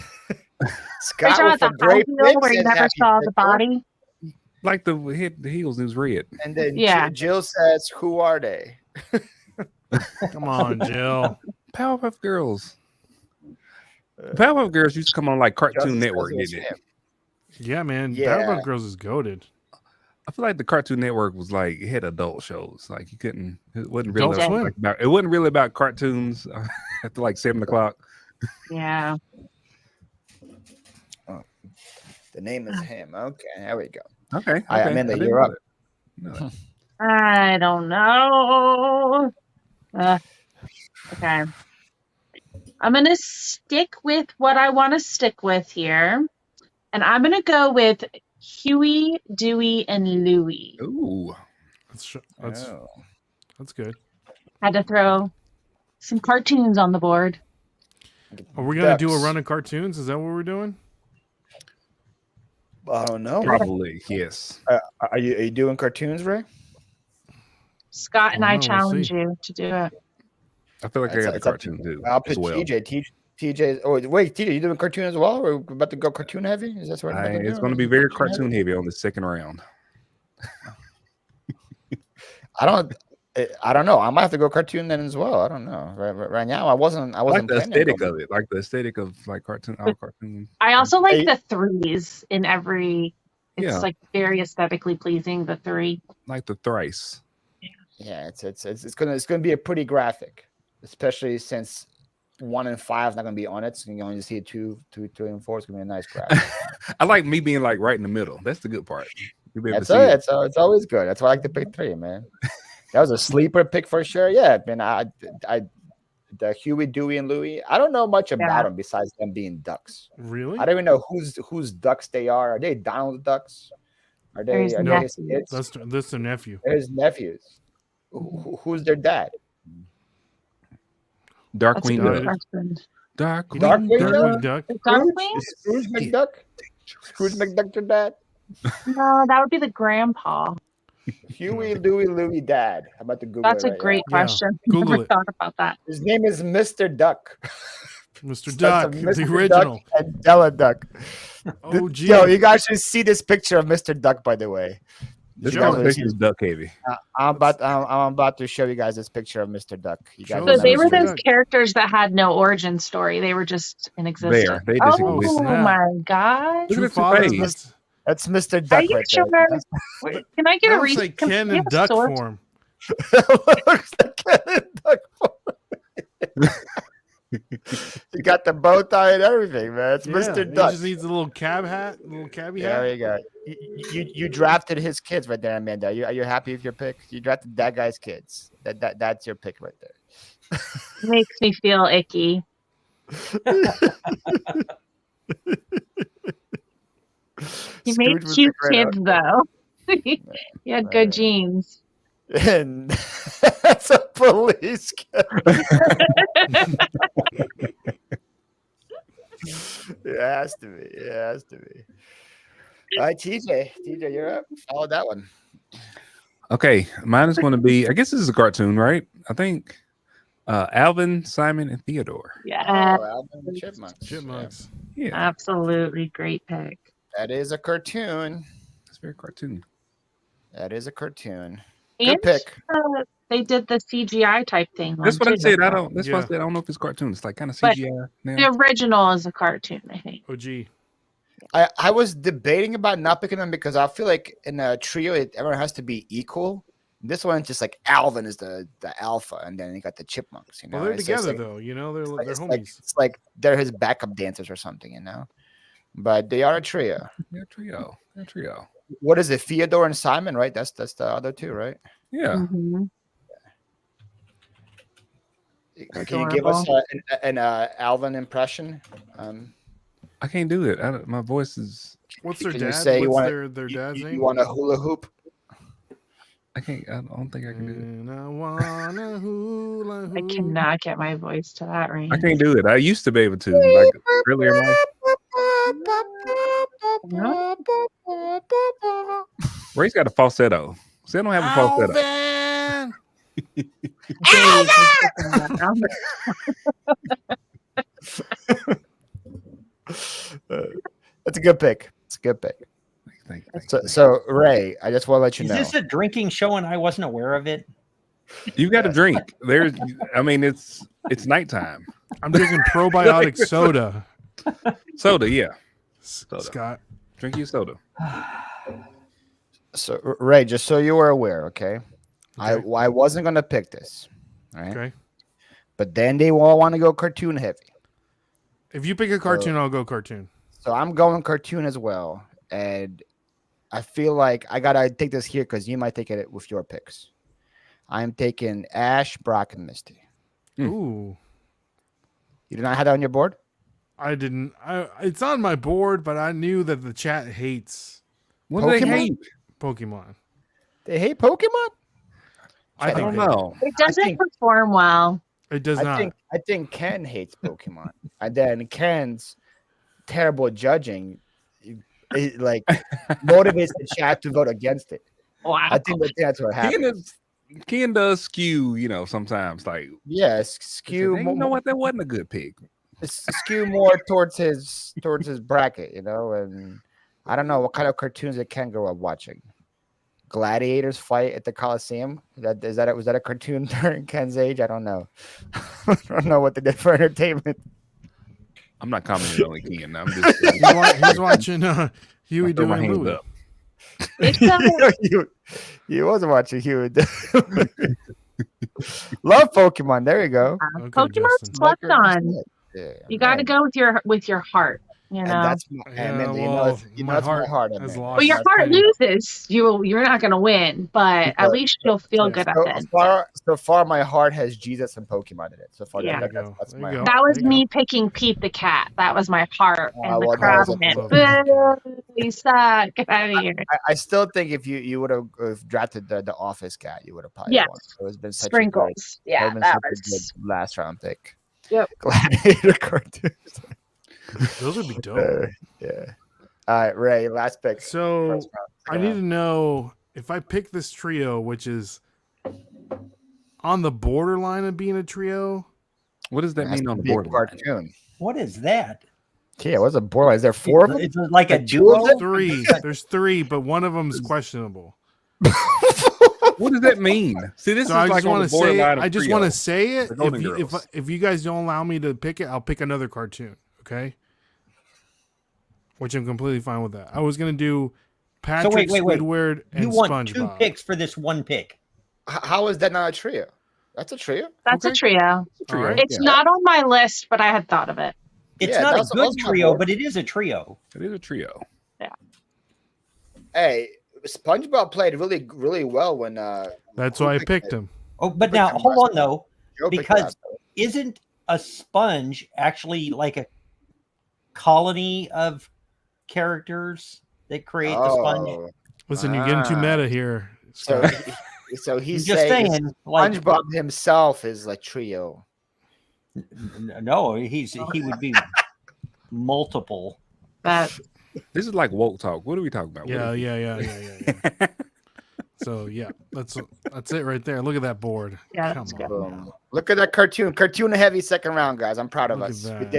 you Scott talking with about a the high great heel where you says never happy saw the picture. body? Like the heels was red. And then Yeah. Jill says, "Who are they?" Come on, Jill. Powerpuff Girls. Powerpuff Girls used to come on like Cartoon Justice Network, was didn't it? him. Yeah, man. Yeah. Powerpuff Girls is goaded. I feel like the Cartoon Network was like it had adult shows. Like you couldn't. It wasn't Adult really Swim. like about. It wasn't really about cartoons after like 7 o'clock. Yeah. The name is him. Okay, there we go. Okay. Amanda, I didn't you're know up. that. No. I don't know. Okay. I'm going to stick with what I want to stick with here. And I'm going to go with Huey, Dewey, and Louie. Ooh. That's good. Had to throw some cartoons on the board. Are we going to do a run of cartoons? Is that what we're doing? I don't know. Probably, yes. Are you doing cartoons, Ray? Scott and I We'll challenge see. you to do it. I feel like I got a cartoon too. I'll put as well. TJ. Oh wait, TJ, you doing cartoon as well? Or we're about to go cartoon heavy? Is that what we're about to do? It's going to be very cartoon heavy on the second round. I don't know. I might have to go cartoon then as well. I don't know. Right now, I wasn't. I like the aesthetic of it, like the aesthetic of like cartoon. All cartoon. I also like the threes in every. It's like very aesthetically pleasing. The three, like the thrice. Yeah, it's gonna be a pretty graphic, especially since 1 and 5 is not gonna be on it. So you only see 2, 3, and 4. It's gonna be a nice graphic. I like me being like right in the middle. That's the good part. It's always good. That's why I like to pick 3, man. That was a sleeper pick for sure. Yeah, man. The Huey, Dewey, and Louie. I don't know much about them besides them being ducks. Really? I don't even know whose ducks they are. Are they Donald Ducks? Are they his kids? That's their nephew. They're his nephews. Who's their dad? Darkwing Duck. Darkwing Duck. Scrooge McDuck. Scrooge McDuck their dad. No, that would be the grandpa. Huey, Louie, dad. I'm about to Google That's it a great question. Yeah, Google Never it. thought about that. His name is Mr. Duck. Mr. Duck, Mr. the original. Duck and Della Duck. Oh, gee. Yo, you guys should see this picture of Mr. Duck, by the way. This conversation is duck heavy. I'm about to show you guys this picture of Mr. Duck. You guys So they were Mr. those Duck. characters that had no origin story. They were just in existence. They just oh exist. my gosh. Look at the face. That's Mr. Are Duck you right sure? there. Wait, can I get That a looks reason? like Ken in duck form. Looks like Ken in duck form. You got the bow tie and everything, man. It's Mr. Duck. He just needs a little cabbie hat. There you go. You drafted his kids right there, Amanda. Are you happy with your pick? You drafted that guy's kids. That's your pick right there. Makes me feel icky. He made cute kids though. He had good genes. And that's a police cat. It has to be. It has to be. All right, TJ, you're up. Follow that one. Okay, mine is going to be. I guess this is a cartoon, right? I think Alvin, Simon, and Theodore. Yeah, Alvin and Chipmunks. Yeah, absolutely great pick. That is a cartoon. It's very cartoon. That is a cartoon. And good pick. They did the CGI type thing. That's what I said. That's why I said I don't know if it's cartoon. It's like kind of But CGI now. the original is a cartoon, I think. Oh, gee. I was debating about not picking them because I feel like in a trio, everyone has to be equal. This one's just like Alvin is the alpha, and then you got the Chipmunks. You know, Well, they're It's together like, though. You know, they're homies. It's like they're his backup dancers or something. You know, but they are a trio. They're a trio. What is it? Theodore and Simon, right? That's the other two, right? Yeah. Mm-hmm. Can you give us an Alvin impression? I can't do it. My voice is. What's their Can you dad? say you What's want their dad's name? You want a hula hoop? I can't. I don't think I can do it. And I wanna hula hoop. I cannot get my voice to that range. I can't do it. I used to be able to, like earlier in life. Ray's got a falsetto. See, I don't have a falsetto. That's a good pick. It's a good pick. Thank you. So Ray, I just want to let you know. Is this a drinking show and I wasn't aware of it? You got to drink. I mean, it's nighttime. I'm drinking probiotic soda. Soda, yeah. Soda. Scott, Drink your soda. So Ray, just so you were aware, okay? I wasn't gonna pick this, right? Okay. But then they all want to go cartoon heavy. If you pick a cartoon, I'll go cartoon. So I'm going cartoon as well, and I feel like I gotta take this here because you might take it with your picks. I'm taking Ash, Brock, and Misty. Ooh. You did not have that on your board? I didn't. It's on my board, but I knew that the chat hates What do they hate? Pokemon. They hate Pokemon? I don't know. It doesn't perform well. It does not. I think Ken hates Pokemon. And then Ken's terrible judging like motivates the chat to vote against it. Wow. I think that's what happens. Ken does skew, sometimes like skew. You know what? That wasn't a good pick. Skew more towards his bracket, and I don't know what kind of cartoons that Ken grew up watching. Gladiators fight at the Coliseum. Was that a cartoon during Ken's age? I don't know. I don't know what they did for entertainment. I'm not commenting on Ken. I'm just he's watching Huey, Dewey, and Louie. He wasn't watching Huey. Love Pokemon. There you go. Okay, Pokemon's Justin. slept on. Yeah, You got to go with your heart. And that's my heart. Well, your heart loses. You're not going to win, but at least you'll feel good at it. So far, my heart has Jesus and Pokemon in it. So far, Yeah. that's my heart. That was me picking Pete the cat. That was my heart, and the crowd went, "Boo, you suck! Get out of here!" I still think if you would have drafted the Office cat, you would have probably won. So it's been such Sprinkles. a good last round pick. Yep. Gladiator cartoons. Those would be dope. Yeah. All right, Ray, last pick. So I need to know if I pick this trio, which is on the borderline of being a trio. What does that mean on the borderline? Cartoon. What is that? Yeah, what's a borderline? Is there four of them? It's like a duo. There's three, but one of them is questionable. What does that mean? See, this so is like on the borderline. I just want to say it. If you guys don't allow me to pick it, I'll pick another cartoon. Okay. Which I'm completely fine with that. I was gonna do Patrick, Squidward, and you want SpongeBob. 2 picks for this 1 pick. How is that not a trio? That's a trio. That's a trio. Right. It's not on my list, but I had thought of it. It's not a good trio, but it is a trio. It is a trio. Yeah. Hey, SpongeBob played really, really well when. That's why I picked him. Oh, but now hold on though, because isn't a sponge actually like a colony of characters that create the sponge? Listen, you're getting too meta here. So he's just saying, SpongeBob himself is like trio. No, he would be multiple. That This is like woke talk. What are we talking about? Yeah. So yeah, that's it right there. Look at that board. Yeah, Come that's on. good. Look at that cartoon heavy second round, guys. I'm proud of Look us. at We that.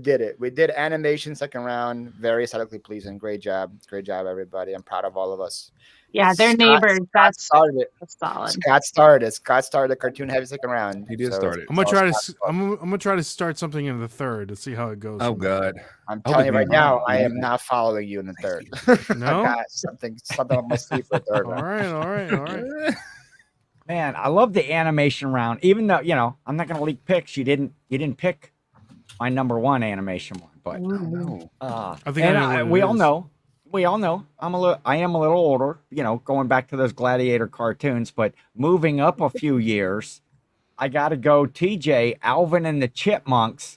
did it. We did animation second round. Very aesthetically pleasing. Great job, everybody. I'm proud of all of us. Yeah, they're neighbors. That's started it. solid. Scott started it. Scott started the cartoon heavy second round. He did start it. I'm gonna try to start something in the third to see how it goes. Oh God! I'm telling you right now, I am not following you in the third. No? I got something on my sleeve for the third All round. right. Man, I love the animation round. Even though I'm not gonna leak picks. You didn't pick my number 1 animation one, but I think we all know. I am a little older, going back to those gladiator cartoons, but moving up a few years, I got to go TJ. Alvin and the Chipmunks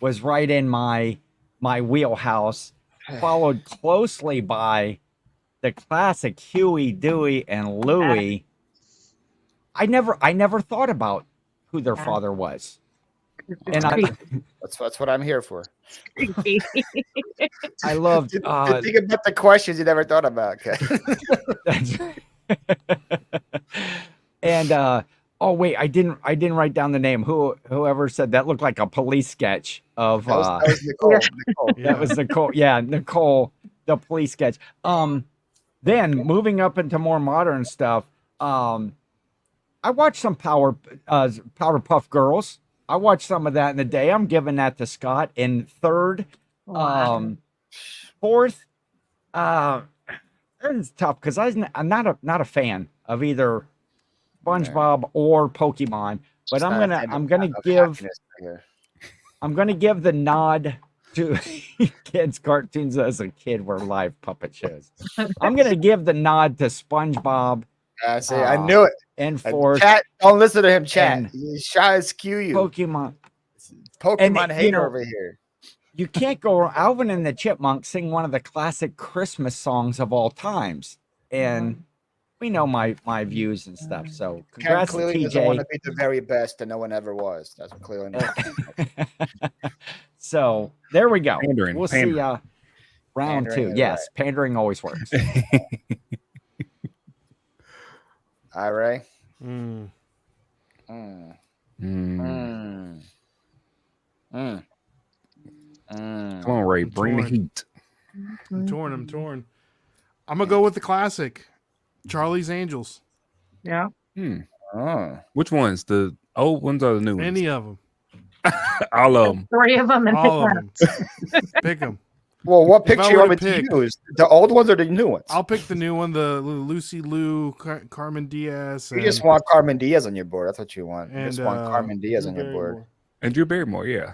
was right in my wheelhouse, followed closely by the classic Huey, Dewey, and Louie. I never thought about who their father was. And that's what I'm here for. I loved think about the questions you never thought about. Okay. And oh wait, I didn't write down the name. Whoever said that looked like a police sketch of that was Nicole. That was Nicole. Yeah, Nicole, the police sketch. Then moving up into more modern stuff, I watched some Powerpuff Girls. I watched some of that in the day. I'm giving that to Scott. And third, Wow. fourth, it's tough because I'm not a fan of either SpongeBob or Pokemon. But I'm gonna give the nod to kids' cartoons as a kid were live puppet shows. I'm gonna give the nod to SpongeBob. See, I knew it. And fourth, chat, don't listen to him. Chat, and he's shy as skew you. Pokemon hater over here. You can't go. Alvin and the Chipmunks sing one of the classic Christmas songs of all times, and we know my views and stuff. So congrats to clearly doesn't want to TJ. be the very best, and no one ever was. That's what clearly. So there we go. Pandering, We'll pandering. see. Round Pandering two. is Yes, right. pandering always works. All right. Mm. Mm. Mm. Mm. Mm. Come on, Ray, I'm bring the torn. heat. I'm torn. I'm gonna go with the classic, Charlie's Angels. Yeah. Oh. Which ones? The old ones or the new ones? Any of them. All of them. 3 of them. And All of pick them. Pick them. Well, what If I picture you were want to me to pick- use? The old ones or the new ones? I'll pick the new one, the Lucy Liu, Carmen Diaz. You just want Carmen Diaz on your board. That's what you want. You just want and, Carmen Diaz Drew on your board. Barrymore. And Drew Barrymore, yeah.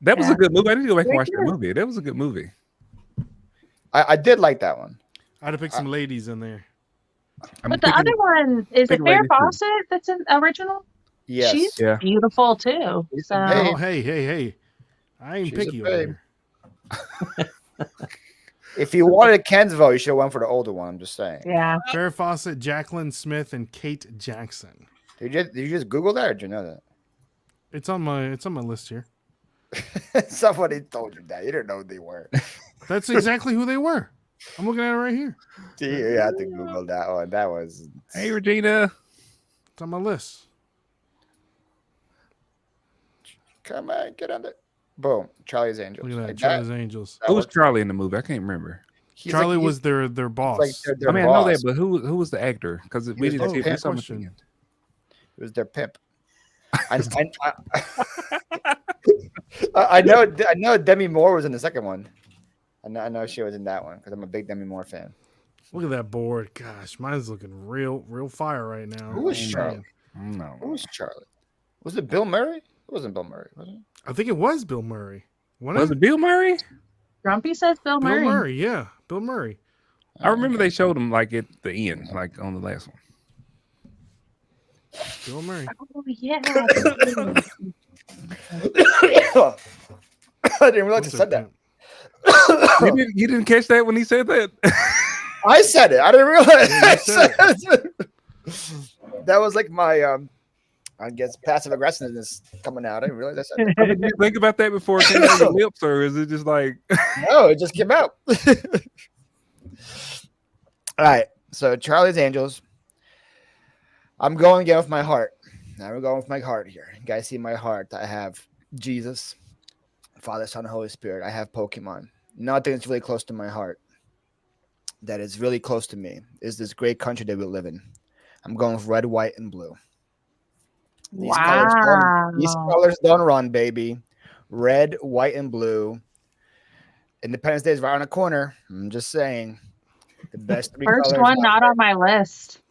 That was Yeah. a good movie. I need to go back and Very watch that good. movie. That was a good movie. I did like that one. I'd have picked some ladies in there. I'm But the thinking- other one is it thinking Farrah ladies too. Fawcett that's in original? Yes. She's Yeah. beautiful too. She's So a babe. Oh, hey. I ain't She's a picky over babe. here. If you wanted Ken's vote, you should have went for the older one. I'm just saying. yeah. Farrah Fawcett, Jacqueline Smith, and Kate Jackson. Did you just Google that or did you know that? It's on my list here. Somebody told you that. You didn't know who they were. That's exactly who they were. I'm looking at it right here. You had to Google that one. That was. Hey, Regina. It's on my list. Come on, get on it. Boom. Charlie's Angels. Look at that, Like Charlie's Angels. that Who was was- Charlie in the movie? I can't remember. he's Charlie like- was their he's boss. like their I mean, I know that, boss. but who was the actor? Because we was didn't the see pimp. we saw him at the Question. end. It was their pimp. I know Demi Moore was in the second one. I know she was in that one because I'm a big Demi Moore fan. Look at that board. Gosh, mine's looking real fire right now. Who was Oh, Charlie? man. No. Who was Charlie? Was it Bill Murray? It wasn't Bill Murray, was it? I think it was Bill Murray. Wasn't Was it Bill Murray? Grumpy says Bill Bill Murray. Murray, yeah. Bill Murray. I remember they showed him like at the end, like on the last one. Bill Murray. Oh yeah. I didn't realize you Also said that. pimp. You didn't catch that when he said that? I said it. I didn't realize. Yeah, you said That was like my, I guess, passive aggressiveness coming out. I didn't realize I said it. Did you think about that before it came out of your lips, or is it just like No, it just came out. All right. So Charlie's Angels. I'm going again with my heart. I'm going with my heart here. You guys see my heart. I have Jesus, Father, Son, Holy Spirit. I have Pokemon. Nothing that's really close to my heart that is really close to me is this great country that we live in. I'm going with red, white, and blue. These colors don't run, baby. Red, white, and blue. Independence Day is right on the corner. I'm just saying. The best three First colors one out not there. on my list.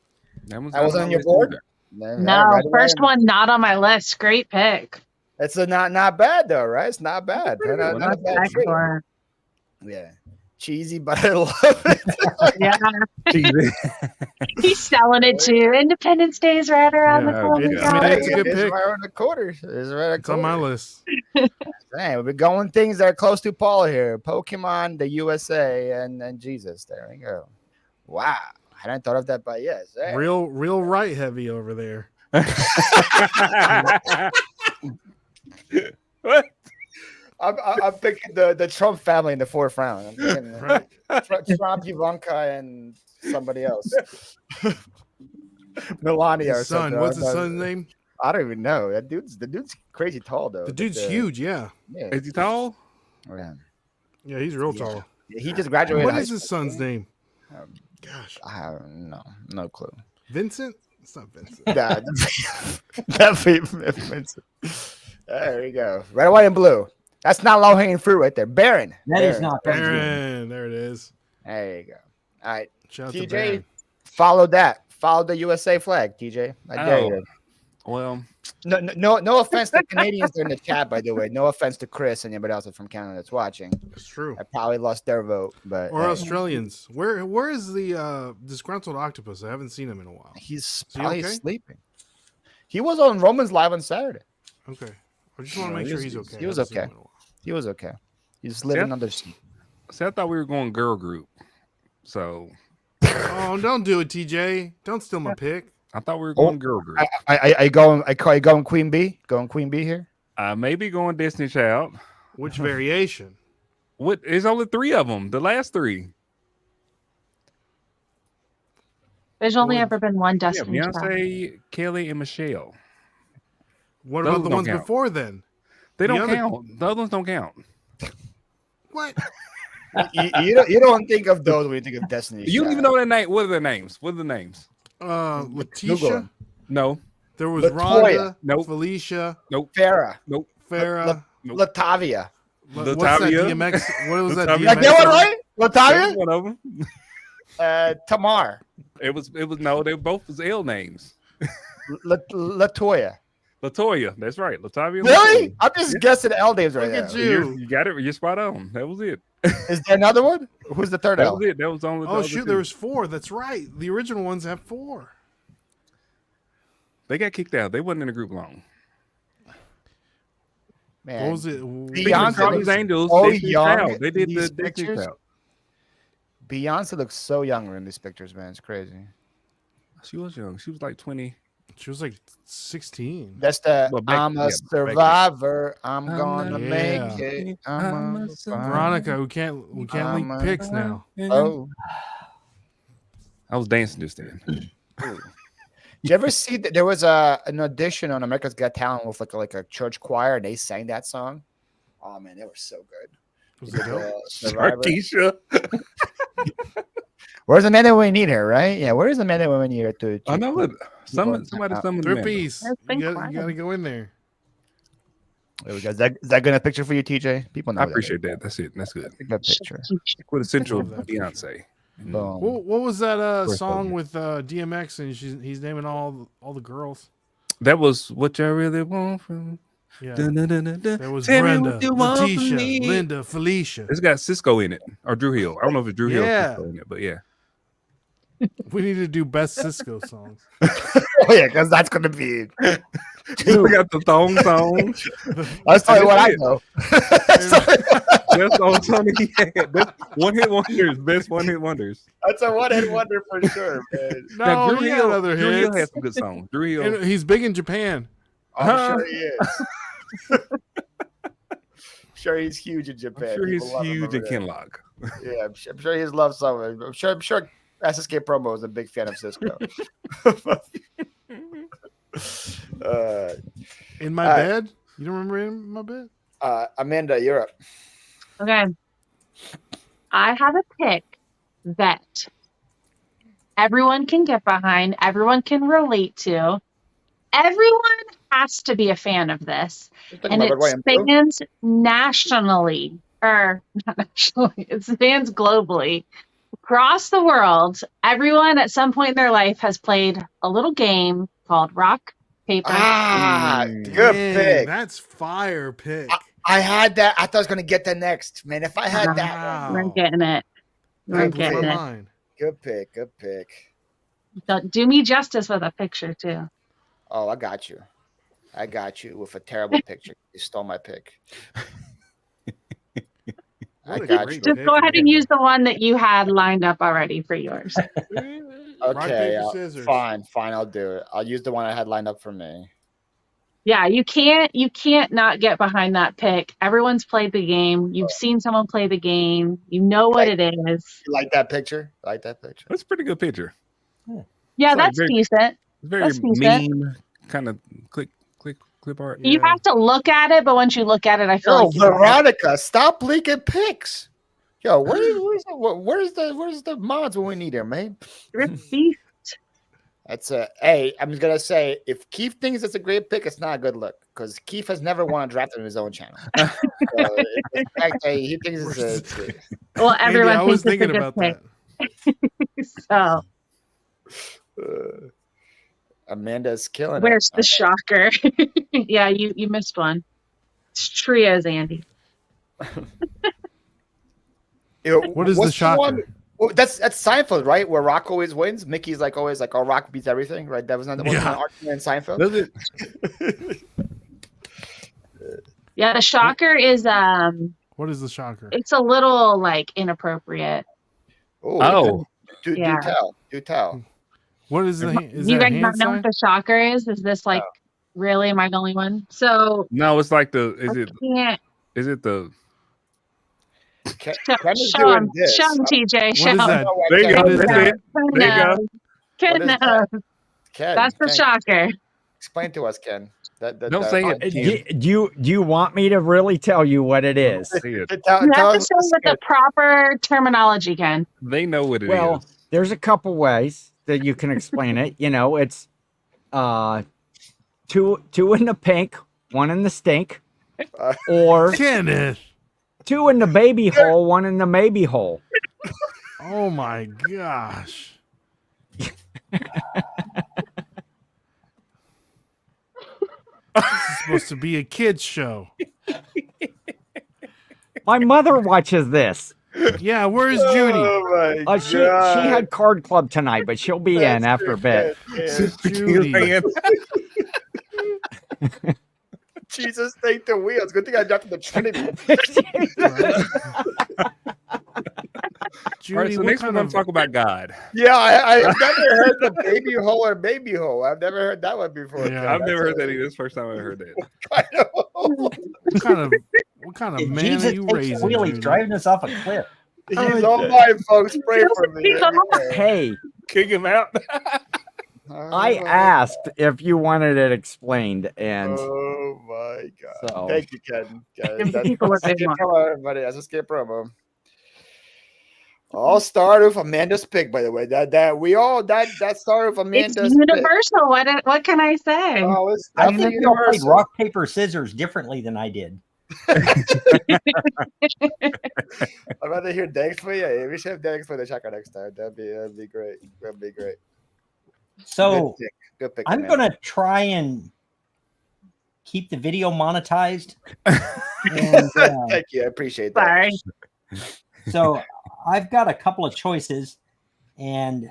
That wasn't on your board? No, red, white, first and- one not on my list. Great pick. It's not bad though, right? It's not bad. Not a That's bad treat. excellent. Yeah. Cheesy, but I love it. Yeah, he's selling it too. Independence Day is right around the Yeah, corner. it- I mean, guys. it's a good It's pick. right on the quarter. It's right It's on my list. Dang, we're going things that are close to Paul here. Pokemon, the USA, and Jesus. There we go. Wow. I hadn't thought of that, but yes. Hey. Real right heavy over there. What? I'm picking the Trump family in the fourth round. I'm picking Right. Trump, Ivanka, and somebody else. Melania or His son. something. What's his son's name? I don't even know. The dude's crazy tall though. The dude's huge, yeah. Yeah. Is he tall? Yeah. Yeah, he's real Yeah. tall. He just graduated. What high is his school. son's name? Um, Gosh. I have no clue. Vincent? It's not Vincent. Nah, definitely Vincent. There we go. Red, white, and blue. That's not low hanging fruit right there. Baron. That is not Baron. There it is. There you go. All right. Shout out to TJ, Baron. follow that. Follow the USA flag, TJ. I dare you. Well, No offense to Canadians that are in the chat, by the way. No offense to Chris and anybody else from Canada that's watching. It's true. I probably lost their vote, but Or Australians. Where is the disgruntled octopus? I haven't seen him in a while. he's he probably okay? sleeping. He was on Romans Live on Saturday. Okay. I just want to make sure he's okay. He was okay. He was okay. He's living under sea. See, I thought we were going girl group. So. Oh, don't do it, TJ. Don't steal my pick. I thought we were going girl group. I going Queen Bee? Going Queen Bee here? I may be going Destiny Child. Which variation? What? There's only 3 of them. The last 3. There's only ever been one Destiny Child. Beyonce, Kelly, and Michelle. What Those about the don't ones count. before then? They don't count. The other ones don't count. What? you don't think of those when you think of Destiny. You don't even know their name. What are their names? What are the names? Letitia. No. There was Latoya. Rhonda. Nope. Felicia. Nope. Farrah. Nope. Farrah. Nope. Latavia. What's that Latavia. DMX? What was that Latavia. Did I DMX? get one right? That's Latavia? one of them. Tamar. It was no. They both was L names. Latoya. Latoya. That's right. Latavia. Really? Latoya. I'm just guessing L names right Look at now. you. You got it. You're spot on. That was it. Is there another one? Who's the third That L? was it. That was only. Oh shoot, there was 4. That's right. The original ones have 4. They got kicked out. They wasn't in the group long. Man. What was it? Beyonce Charlie's looks Angels. so Destiny young Child. They in did these the Destiny pictures. Child. Beyonce looks so younger in these pictures, man. It's crazy. She was young. She was like 20. She was like 16. That's the Well, back- I'm a yeah, back survivor. I'm gonna Yeah. make it. I'm a survivor. Veronica, we can't leak picks now. Oh, I was dancing just then. did you ever see that there was an audition on America's Got Talent with like a church choir and they sang that song? Oh man, they were so good. Was it dope? Survivor. Sartisha. Where's Amanda when we need her, right? Yeah, where's Amanda when we need her to I know it. Somebody out. summoned me. Drippies. That's been You quiet. gotta go in there. There we go. Is that good a picture for you, TJ? People know I appreciate that. That's it. That's good. Good picture. With a central Love that Beyonce. Boom. What was that First song one. with DMX and he's naming all the girls? That was what you really want from. Yeah. That There was Tell me Brenda, what you want from Letitia, me. Linda, Felicia. It's got Cisco in it or Drew Hill. I don't know if it's Drew Hill or Yeah. Cisco in it, but yeah. We need to do best Cisco songs. Oh yeah, because that's gonna be. We got the thong song. I'll tell you what I it. know. That's all Tony had. That's one hit wonders. Best one hit wonders. That's a one-hit wonder for sure, man. No, Drew he Hill, had other Drew Hill hits. has some good songs. Drew Hill. And he's big in Japan. I'm sure he is. Sure, he's huge in Japan. I'm sure he's People love him huge over in there. Kinlock. Yeah, I'm sure he's loved somewhere. I'm sure SSK Promo is a big fan of Cisco. In my bed? You don't remember in my bed? Amanda, you're up. Okay. I have a pick that everyone can get behind, everyone can relate to. Everyone has to be a fan of this. And it spans nationally, or not nationally, it spans globally. Across the world, everyone at some point in their life has played a little game called Rock, Paper. Good Dang, pick. That's fire pick. I had that. I thought I was going to get that next, man. If I had that Wow. We're getting it. We're That blew getting my it. mind. Good pick. Good pick. Don't do me justice with a picture, too. Oh, I got you. I got you with a terrible picture. You stole my pick. I What a got great you. Just pick, go ahead and man. use the one that you had lined up already for yours. Rock, Okay, paper, scissors. fine. I'll do it. I'll use the one I had lined up for me. Yeah, you can't not get behind that pick. Everyone's played the game. You've seen someone play the game. You know what it is. You like that picture? Like that picture? That's a pretty good picture. Yeah, It's like that's very- decent. It's very That's decent. meme kind of clip art. You Yeah. have to look at it, but once you look at it, I feel Yo, like you Veronica, stop leaking pics. Yo, where's the mods when we need her, man? Drip beast. That's a hey. I'm just gonna say, if Keith thinks it's a great pick, it's not a good look because Keith has never won a draft on his own channel. So the fact that he thinks it's Well, Andy, everyone I was thinks thinking it's a about good that. pick. So Amanda's killing where's it. the shocker? Yeah, you missed one. It's trios, Andy. What is the shocker? Well, that's Seinfeld, right? Where Rock always wins. Mickey's like always like, "Oh, Rock beats everything," right? That was not the argument in Seinfeld. Does it? Yeah, the shocker is What is the shocker? it's a little like inappropriate. Oh. Do tell. What is the is You that a guys hand not know sign? what the shocker is? Is this like really? Am I the only one? So No, it's like the. I can't Is it the? Ken is show doing him, this. show him, TJ. Show What is him. that? There you go. What is That's that? it. There you go. Ken What is that? knows. Ken, That's the shocker. Explain to us, Ken. Don't say it. Do you want me to really tell you what it is? Say it. You have to say with the proper terminology, Ken. They know what it is. Well, there's a couple ways that you can explain it. You know, it's two in the pink, one in the stink, or Kenneth. two in the baby hole, one in the maybe hole. Oh my gosh. This is supposed to be a kids show. My mother watches this. Yeah, where's Judy? Oh my She had card club tonight, but she'll be in after a bit. Judy. Jesus, take the wheels. Good thing I dropped the Trinity. Judy, All right, so what next kind we're going of to talk about God. Yeah, I've never heard the baby hole or baby hole. I've never heard that one before. Yeah. I've never heard that either. This is the first time I heard that. what kind of man Jesus are you takes the raising? wheel, he's Judy? driving us off a cliff. He's all mine, folks. Pray for me. Hey, Kick him out. I asked if you wanted it explained, and Oh my god! So- Thank you, Ken. Give the people what they want. Tell everybody that's a skip promo. I'll start with Amanda's pick, by the way. That started with Amanda's It's universal. What can I say? Oh, it's I definitely think you played universal. rock, paper, scissors differently than I did. I'd rather hear Dax play. Yeah, we should have Dax play the shotgun next time. That'd be great. That'd be great. So Good pick, I'm Amanda. going to try and keep the video monetized. And, Thank you. I appreciate that. Sorry. so I've got a couple of choices, and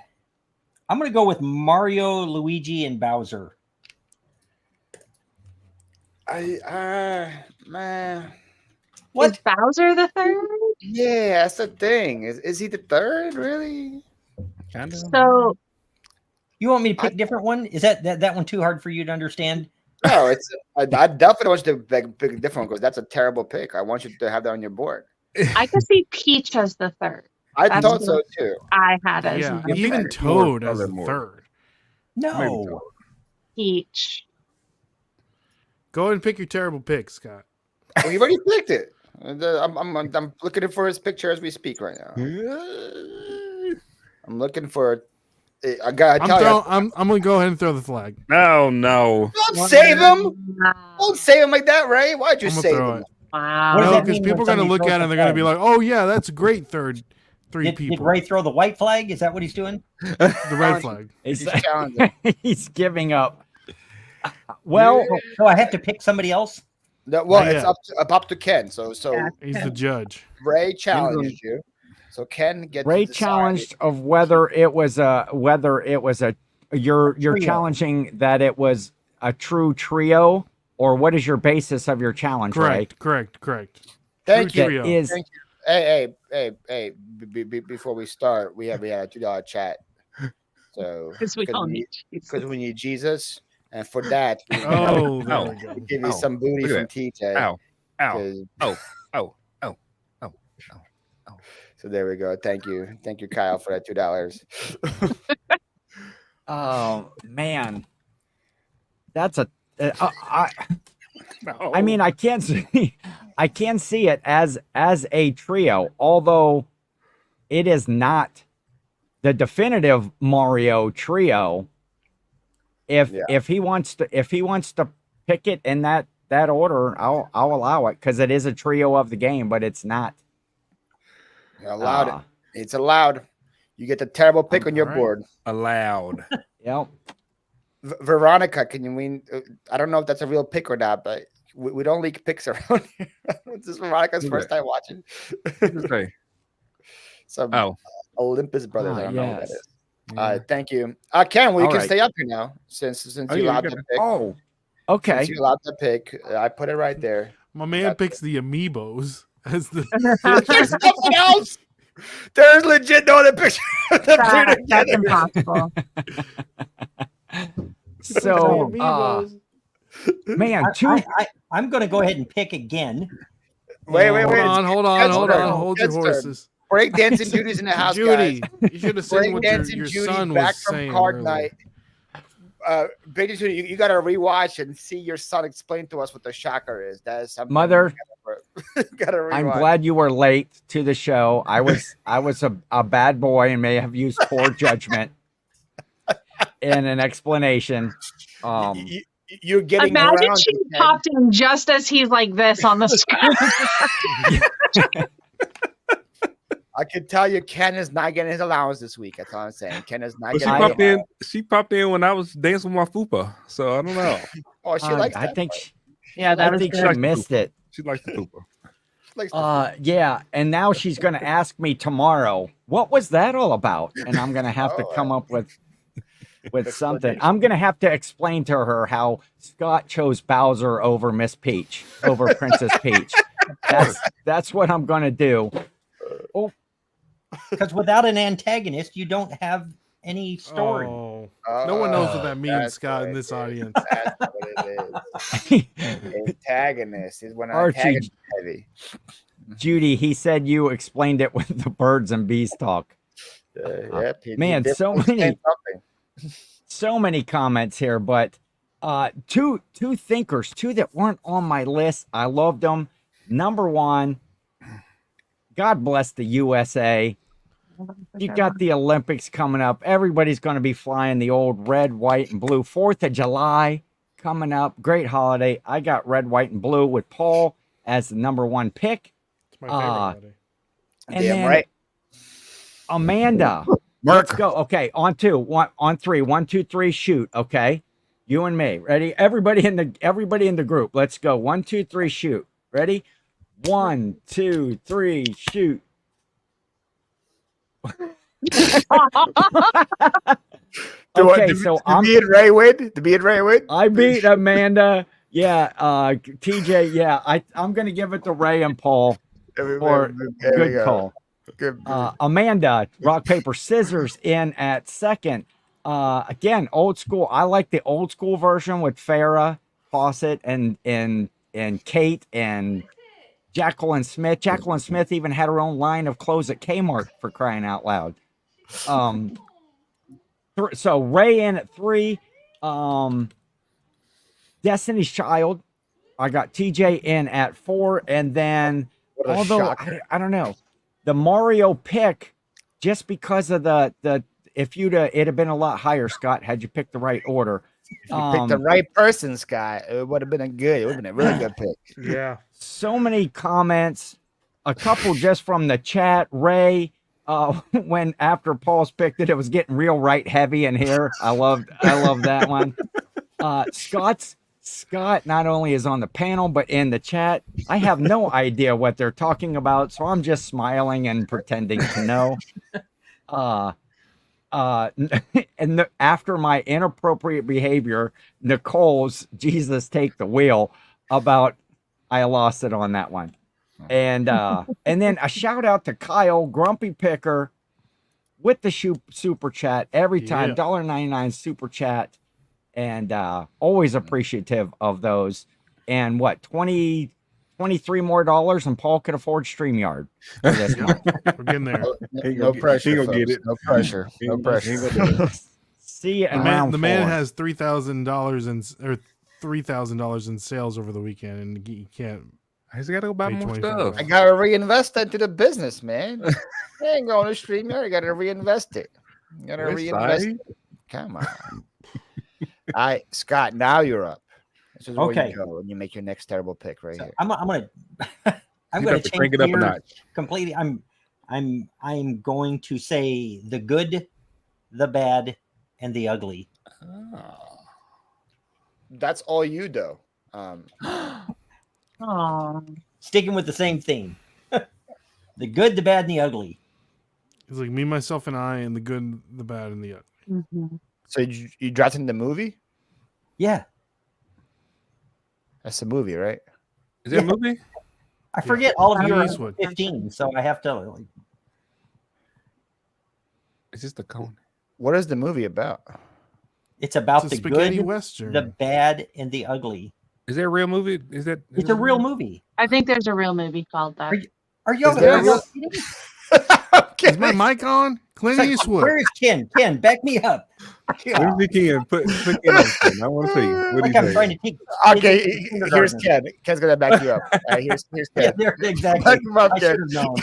I'm going to go with Mario, Luigi, and Bowser. Man. Was Bowser the third? Yeah, that's the thing. Is he the third? Really? Kind of. So You want me to pick a different one? Is that one too hard for you to understand? No, it's. I definitely want you to pick a different one because that's a terrible pick. I want you to have that on your board. I could see Peach as the third. I That's thought so what too. I had as Yeah, number even three. Toad More, as the more. third. No. Peach. Go ahead and pick your terrible pick, Scott. Well, you've already picked it. I'm looking for his picture as we speak right now. I'm looking for. I gotta tell you. I'm gonna go ahead and throw the flag. No. Don't save him. Don't save him like that, Ray. Why'd you I'm gonna save throw him? it. Wow. What does No, that because mean people are when gonna somebody look at it throws and the they're gonna be flag? like, "Oh yeah, that's great." Three Did people. Ray throw the white flag? Is that what he's doing? The red flag. He's challenging. he's giving up. Well, So I have to pick somebody else? No, well, Not it's yet. up to Ken. So Yeah. He's the judge. Ray challenged you. So Ken gets Ray to decide. challenged of whether it was a you're Trio. challenging that it was a true trio, or what is your basis of your challenge, Ray? Correct. Thank True you. trio. Is Thank you. Hey! Before we start, we had a $2 chat. So Because we all need Jesus. because we need Jesus, and for that, we Oh, there we go. give you Ow. some booty Look from at TJ. Ow. 'cause- Oh. So there we go. Thank you, Kyle, for that $2. oh man, that's a. No. I mean, I can see it as a trio, although it is not the definitive Mario trio. if he wants to pick it in that order, I'll allow it because it is a trio of the game, but it's not allowed. It's allowed. You get the terrible pick on your board. Allowed. Yep. Veronica, can you mean? I don't know if that's a real pick or not, but we don't leak picks around here. This is Veronica's first time watching. Some Olympus Brothers. I don't know what that is. Yeah. Thank you. Ken, we can stay up here now since you allowed to pick. Oh, okay. Since you allowed to pick, I put it right there. My man picks the amiibos as the. There's something else. There's legit no other picture. That's impossible. So, man, I'm going to go ahead and pick again. Wait. Hold on. Hold your horses. Breakdancing Judy's in the house, Judy, guys. you should have seen what your son was back saying. From card night. Breakdancing Judy, you got to rewatch and see your son explain to us what the shocker is. That is something. Mother, gotta rewatch. I'm glad you were late to the show. I was a bad boy and may have used poor judgment in an explanation. You're getting. Imagine around she popped in just as he's like this on the screen. I can tell you, Ken is not getting his allowance this week. That's all I'm saying. Ken is not getting. She popped in when I was dancing with my fupa, so I don't know. Oh, she likes. I think. I think she missed it. She likes the fupa. Yeah, and now she's going to ask me tomorrow, what was that all about? And I'm going to have to come up with something. I'm going to have to explain to her how Scott chose Bowser over Miss Peach, over Princess Peach. That's what I'm going to do. Oh, because without an antagonist, you don't have any story. No one knows what that means, Scott, in this audience. That's what it is. Antagonist is when antagonist heavy. Judy, he said you explained it with the birds and bees talk. Man, so many comments here, but two thinkers, two that weren't on my list. I loved them. Number one, God bless the USA. You got the Olympics coming up. Everybody's going to be flying the old red, white, and blue. 4th of July coming up. Great holiday. I got red, white, and blue with Paul as the number one pick. It's my favorite holiday. And then right. Amanda. Let's go. Okay, on three. 1, 2, 3, shoot. Okay. You and me. Ready? Everybody in the group. Let's go. 1, 2, 3, shoot. Ready? 1, 2, 3, shoot. Okay, so I'm being Ray win. The being Ray win. I beat Amanda. Yeah, TJ. Yeah, I'm gonna give it to Ray and Paul for good call. Good. Amanda, rock paper scissors in at second. Again, old school. I like the old school version with Farrah Fawcett and Kate and Jacqueline Smith. Jacqueline Smith even had her own line of clothes at Kmart, for crying out loud. So Ray in at 3. Destiny's Child. I got TJ in at 4, and then although I don't know, the Mario pick, just because of the if it'd have been a lot higher, Scott, had you picked the right order. You picked the right person, Scott. It would have been a really good pick. Yeah. So many comments, a couple just from the chat. Ray, when after Paul's picked it was getting real right heavy in here. I love that one. Scott not only is on the panel but in the chat. I have no idea what they're talking about, so I'm just smiling and pretending to know. And after my inappropriate behavior, Nicole's Jesus Take the Wheel about I lost it on that one. And then a shout out to Kyle, Grumpy Picker, with the super chat every time, $1.99 super chat, and always appreciative of those. And what, 23 more dollars, and Paul could afford StreamYard for this month. We're getting there. No pressure. He gonna get it. No pressure. No pressure. See you the man has $3,000 in sales over the weekend, and he can't. He's got to go buy more stuff. I gotta reinvest that into the business, man. I ain't going to StreamYard. I gotta reinvest it. Come on. Scott, now you're up. This is where Okay. you go and you make your next terrible pick right here. I'm gonna You change have to crank it up a gears notch. completely. I'm going to say the good, the bad, and the ugly. Oh. That's all you do. Oh, Sticking with the same theme. The good, the bad, and the ugly. It's like me, myself, and I, and the good, the bad, and the ugly. mhm. So you drafting the movie? Yeah. That's the movie, right? Is that a movie? I forget all of Clint you are Eastwood. 15, so I have to. Like, It's just the cone. What is the movie about? it's about It's a the spaghetti good, western. the bad, and the ugly. Is that a real movie? Is that? It's a real movie. I think there's a real movie called that. Are y'all? Is there Are a y'all real- kidding? Is my mic on? Clint Eastwood. Where is Ken? Ken, back me up. Where's the Ken? Put Ken on screen. I want to see. What do Like you I'm trying say? to teach. Okay, kids in here's kindergarten. Ken. Ken's gonna back you up. Here's Yeah, Ken. there, exactly. Back him up, I Ken. should have known.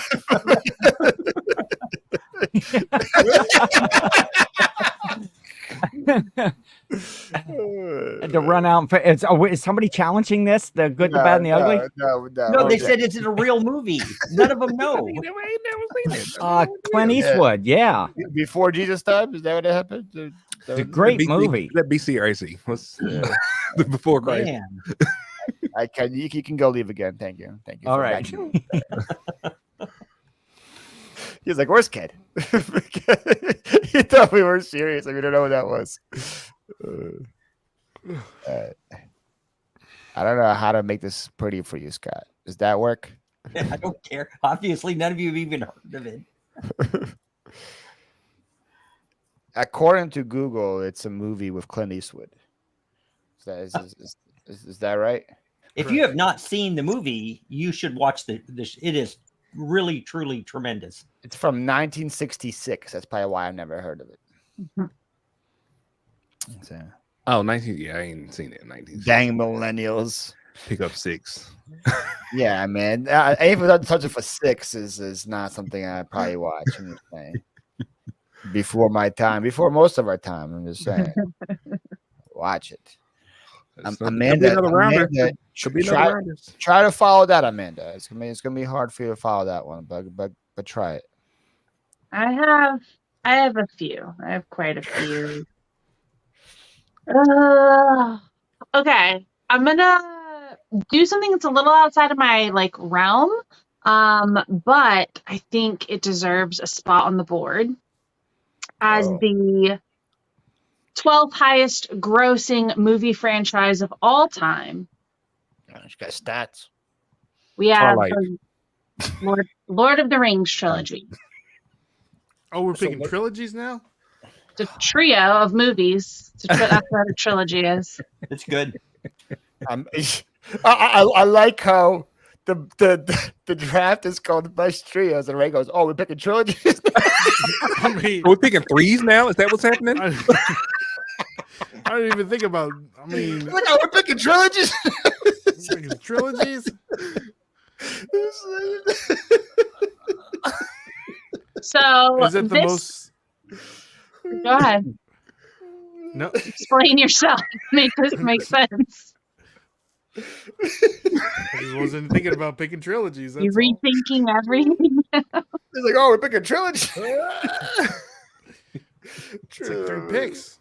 To run out. Is somebody challenging this? The good, the bad, and the ugly? No. No, they said it's a real movie. None of them know. I ain't never seen it. Clint Eastwood. Yeah, Before Jesus time. Is that what happened? it's a great BC movie. Let BC or AC. What's before Christ? Man, I can. You can go leave again. Thank you. Thank you. All for right. backing me. He's like, "Where's Ken?" He thought we were serious. Like, we don't know what that was. I don't know how to make this pretty for you, Scott. Does that work? I don't care. Obviously, none of you have even heard of it. According to Google, it's a movie with Clint Eastwood. Is that right? If you have not seen the movie, you should watch the. It is really, truly tremendous. It's from 1966. That's probably why I've never heard of it. Mhm. So, Oh, 19. Yeah, I ain't seen it in 19. dang millennials. Pick up 6. Yeah, man. Even Touch It for 6 is not something I probably watch. I'm just saying. Before my time, before most of our time. I'm just saying. Watch it. Amanda, try to follow that, Amanda. It's gonna be hard for you to follow that one, but try it. I have a few. I have quite a few. Okay, I'm gonna do something that's a little outside of my realm, but I think it deserves a spot on the board as the 12th highest grossing movie franchise of all time. She's got stats. We have Twilight. the Lord of the Rings trilogy. Oh, we're picking trilogies now? It's a trio of movies. That's what a trilogy is. It's good. I like how the draft is called the best trios, and Ray goes, "Oh, we're picking trilogies." I mean, We're picking 3s now. Is that what's happening? I didn't even think about. I mean, Look how we're picking trilogies. picking trilogies. So Is it the most? Go ahead. No. Explain yourself. Make this make sense. I just wasn't thinking about picking trilogies. That's You're all. rethinking everything. He's like, "Oh, we're picking trilogies." It's like 3 picks.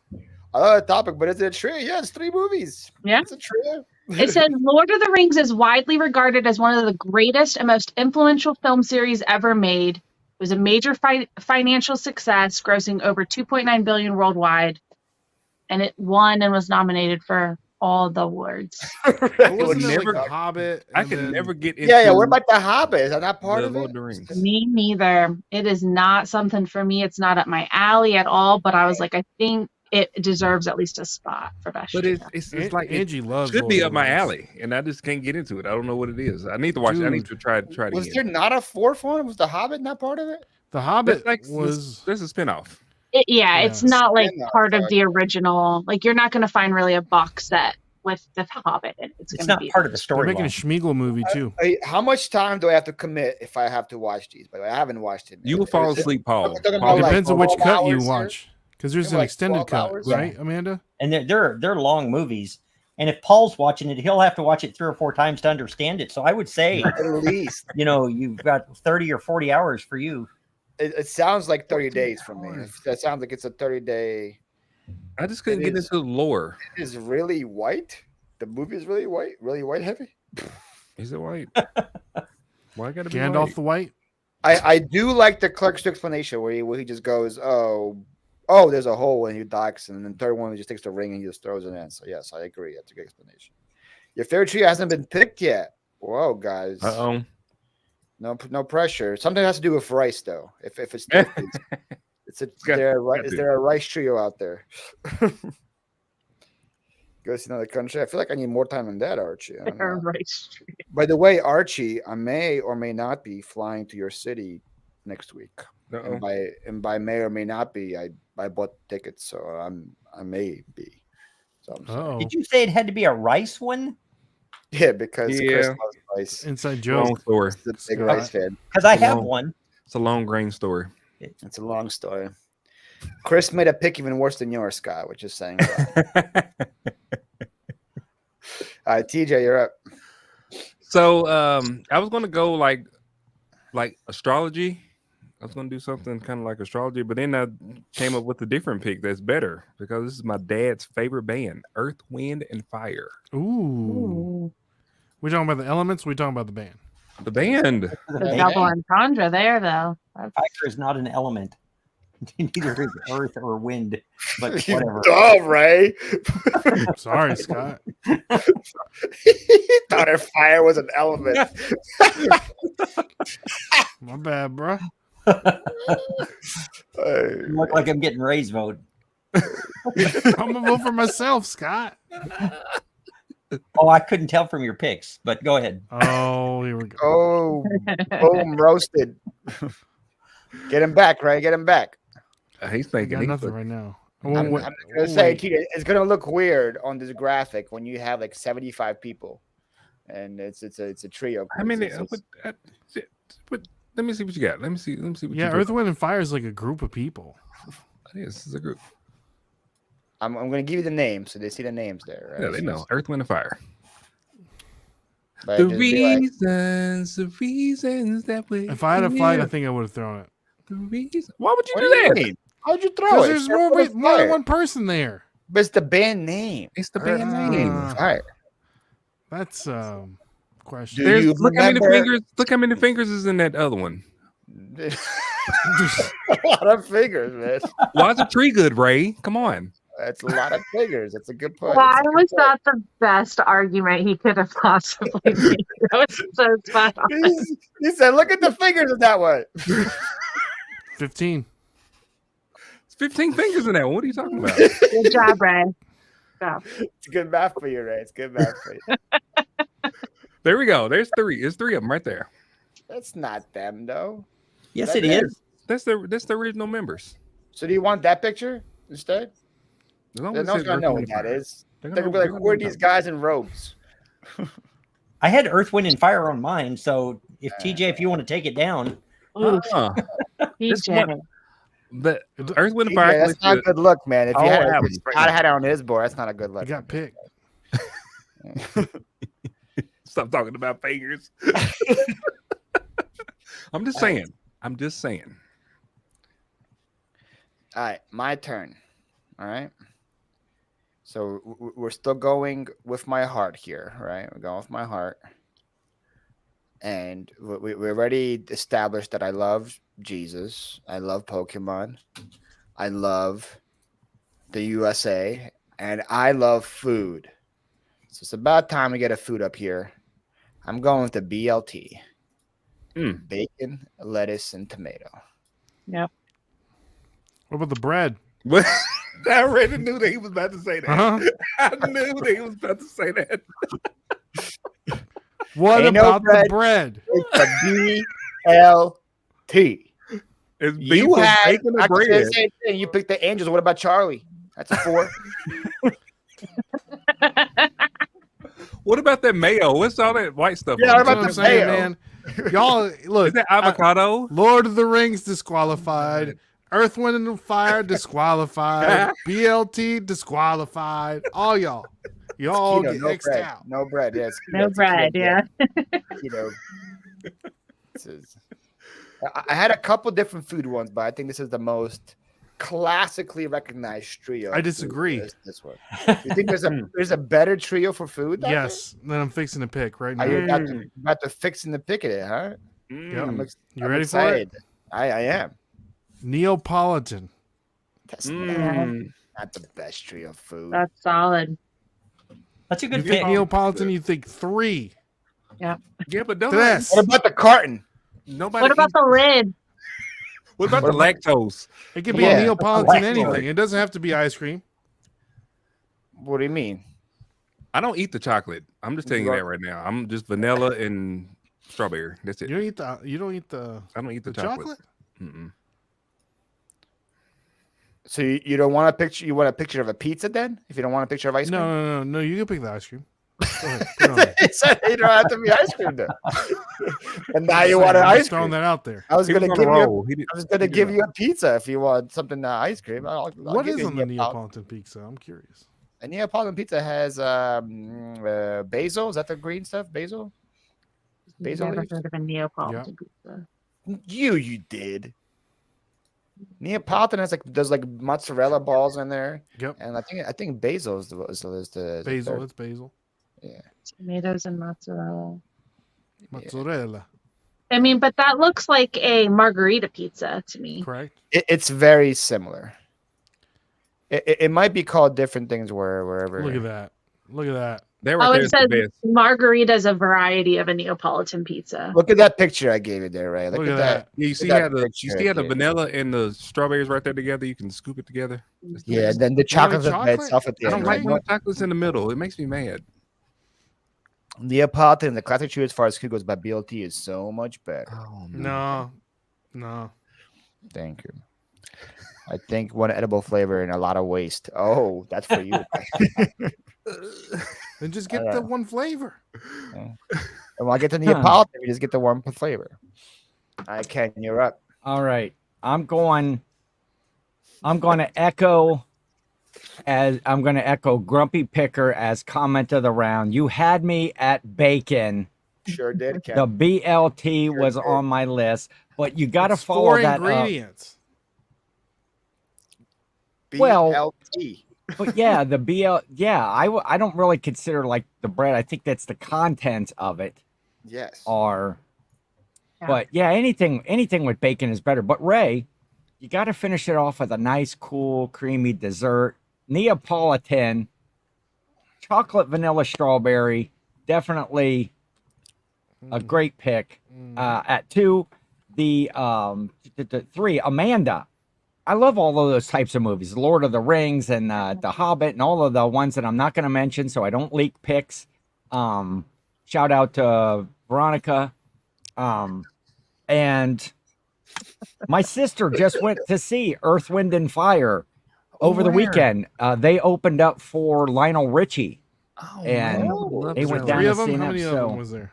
I love the topic, but is it a trio? Yeah, it's 3 movies. Yeah. It's a trio. It says Lord of the Rings is widely regarded as one of the greatest and most influential film series ever made. It was a major financial success, grossing over $2.9 billion worldwide, and it won and was nominated for all the awards. Wasn't it never- like The Hobbit? I and can then- never get into Yeah. What about the Hobbit? Is that not part the of Lord of it? the Rings. Me neither. It is not something for me. It's not up my alley at all, but I was like, I think it deserves at least a spot for best. But Show. it's like Angie loves. should Lord be of up the my Rings. alley, and I just can't get into it. I don't know what it is. I need to watch it. I need to try it Was again. there not a 4th one? Was the Hobbit not part of it? The Hobbit That's was. there's a spinoff. It's not like Spin-off, part of sorry. the original. Like you're not going to find really a box set with the Hobbit. It's It's going to not be part of the They're story. making a Schmiegel movie too. How much time do I have to commit if I have to watch these? But I haven't watched it. You will fall Is it- asleep, Paul. I'm talking Paul, about, like, Depends on which 12 cut you hours here? watch. Because there's They're an like extended 12 cut, hours? right, Amanda? And they're long movies. And if Paul's watching it, he'll have to watch it 3 or 4 times to understand it. So I would say, At least. you've got 30 or 40 hours for you. It sounds like 30 days for me. That sounds like it's a 30-day. I just couldn't get into the lore. It is really white. The movie is really white heavy. Is it white? Why gotta be Gandalf white? the White. I do like the clerk's explanation where he just goes, oh, there's a hole and he ducks, and then the third one he just takes the ring and he just throws it in. So yes, I agree. That's a good explanation. Your favorite tree hasn't been picked yet. Whoa, guys. Uh-oh. No pressure. Something has to do with rice though. If it's is there a rice trio out there? Go see another country. I feel like I need more time than that, Archie. I don't know. Right. By the way, Archie, I may or may not be flying to your city next week. And by may or may not be, I bought tickets, so I may be. So Did you say it had to be a rice one? Yeah, because Chris loves rice. Inside joke. Long story. He's a big rice fan. Because I have one. It's a long grain story. It's a long story. Chris made a pick even worse than yours, Scott, which is saying. All right, TJ, you're up. So I was gonna go like astrology. I was gonna do something kind of like astrology, but then I came up with a different pick that's better because this is my dad's favorite band, Earth, Wind, and Fire. Ooh. We talking about the elements? We talking about the band? The band. The double entendre there, though. Fire is not an element. Neither is earth or wind, but whatever. Oh, Ray. Sorry, Scott. He thought her fire was an element. My bad, bro. You look like I'm getting Ray's vote. I'm gonna vote for myself, Scott. Oh, I couldn't tell from your picks, but go ahead. Oh, here we go. Oh, boom, roasted. Get him back, Ray. Get him back. He's I thinking got nothing right now. I'm gonna say, it's gonna look weird on this graphic when you have like 75 people, and it's a trio. I mean, but let me see what you got. Let me see what you got. Earth, Wind, and Fire is like a group of people. It is. It's a group. I'm gonna give you the names so they see the names there. Right? Yeah, they know. Earth, Wind, and Fire. But The just reasons that we. If I had a flag, I think I would have thrown it. The reason. Why would you What do do you that? mean? How'd you throw Because it? there's more than one person there. But it's the band name. It's the band name. All right. That's question. Do you Look how many remember- fingers. Look how many fingers is in that other one. A lot of fingers, man. Why is a tree good, Ray? Come on. That's a lot of fingers. That's a good point. Why That's a good was point. that the best argument he could have possibly made? That was so spot on. He said, "Look at the fingers of that one." 15. It's 15 fingers in that one. What are you talking about? Good job, Ray. Good job. It's good math for you, Ray. It's good math for you. There we go. There's three. There's three of them right there. That's not them, though. Yes, it is. That's the original members. So, do you want that picture instead? As long They're as not it's gonna know Earth, what Wind, that and is. Fire. They're gonna be like, "Who are these guys in robes?" I had Earth, Wind, and Fire on mine. So if TJ, if you want to take it down, Ooh, This TJ. one- The Earth, Wind, and Yeah, Fire. that's not a good look, man. If you Oh, had I if have it. Scott had it on his board, that's not a good I look. got picked. Stop talking about fingers. I'm just saying. I'm just saying. All right, my turn. All right. So we're still going with my heart here, right? We're going with my heart. And we already established that I love Jesus. I love Pokemon. I love the USA. And I love food. So it's about time we get a food up here. I'm going with the BLT. Bacon, lettuce, and tomato. Yep. What about the bread? What? I already knew that he was about to say that. Huh? I knew that he was about to say that. What Ain't no about the bread? It's the BLT. It's beef You with had, bacon I and could say bread. the same thing. You picked the Angels. What about Charlie? That's a 4. What about that mayo? What's all that white stuff? Yeah, on what it? about That's the what I'm saying, mayo? man. Y'all, look. Is that avocado? Lord of the Rings disqualified. Earth, Wind, and Fire disqualified. BLT disqualified. All y'all. Y'all keto, get no X'd bread. out. No bread. Yes. No bread. Yeah. Keto. I had a couple different food ones, but I think this is the most classically recognized trio. I disagree. This one. You think there's a better trio for food? Yes. Then I'm fixing to pick right now. Are you about to fixing the pick at it, huh? Yep. You I'm ready excited. for it? I am. Neapolitan. That's not the best trio of food. That's solid. That's a You good think pick. Neapolitan, you think 3. Yeah. Yeah, but don't. Tres. What about the carton? Nobody. What about the lid? What about the lactose? It could be Yeah. Neapolitan anything. It doesn't have to be ice cream. What do you mean? I don't eat the chocolate. I'm just telling you that right now. I'm just vanilla and strawberry. That's it. You don't eat the I don't eat the chocolate. Mm-mm. So you don't want a picture? You want a picture of a pizza then? If you don't want a picture of ice cream? No. You can pick the ice cream. Go ahead. Put it on there. It said you don't have to be ice cream then. And now you want an I'm ice just throwing cream. that out there. I was He gonna was give on a you. roll. I was gonna give you a pizza if you want something ice cream. I'll What give is you on the Neapolitan pizza? I'm curious. A Neapolitan pizza has basil. Is that the green stuff? Basil. Basil Never leaves? heard of a Neapolitan pizza. You did. Neapolitan has like mozzarella balls in there. Yep. And I think basil is the Basil. third. It's basil. Yeah. Tomatoes and mozzarella. Mozzarella. I mean, but that looks like a margarita pizza to me. Correct. It's very similar. It might be called different things wherever. Look at that. Look at that. That right Oh, there it is the says best. margarita is a variety of a Neapolitan pizza. Look at that picture I gave you there, right? Look at that. Yeah, you Look see at how that the picture, vanilla and the strawberries right there together. You can scoop it together. That's the Yeah, best. then the chocolate by chocolate? itself at the I end. don't like Right? when chocolate's in the middle. It makes me mad. Neapolitan, the classic trio as far as food goes by BLT is so much better. Oh No. Thank you. I think one edible flavor and a lot of waste. Oh, that's for you. Then just get the one flavor. And when I get the Neapolitan, you just get the one flavor. I can. You're up. All right. I'm going to echo Grumpy Picker as comment of the round. You had me at bacon. Sure did. Ken. The BLT was did. on my list, but you got to It's follow 4 that up. ingredients. Well, BLT. But yeah, the I don't really consider like the bread. I think that's the contents of it Yes. are. Yeah. But yeah, anything with bacon is better. But Ray, you got to finish it off with a nice, cool, creamy dessert. Neapolitan, chocolate, vanilla, strawberry, definitely a great pick. At 2, the 3, Amanda. I love all of those types of movies, Lord of the Rings and The Hobbit and all of the ones that I'm not going to mention so I don't leak picks. Shout out to Veronica. And my sister just went to see Earth, Wind, and Fire over the weekend. They opened up for Lionel Richie. And they went down 3 to of them? see How him. many of them was there?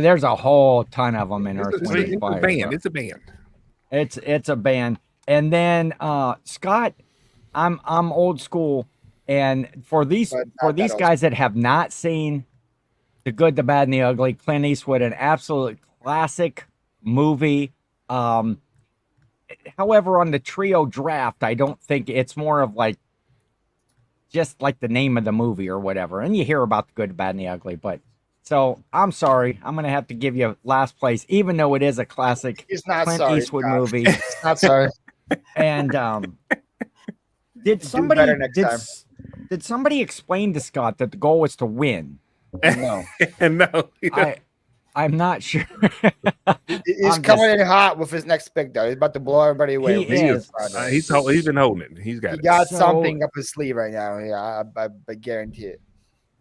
There's a whole ton of them in Earth, It's Wind, and a Fire. band. It's a band. It's a band. And then Scott, I'm old school, and for these guys that have not seen The Good, the Bad, and the Ugly, Clint Eastwood, an absolute classic movie. However, on the trio draft, I don't think it's more of like just like the name of the movie or whatever. And you hear about The Good, the Bad, and the Ugly, but so I'm sorry, I'm gonna have to give you last place, even though it is a classic Clint Eastwood movie. Not sorry. And did somebody explain to Scott that the goal was to win? No. No. I'm not sure. He's coming in hot with his next pick, though. He's about to blow everybody away. He is. He's been holding it. He got So- something up his sleeve right now. Yeah, I guarantee it.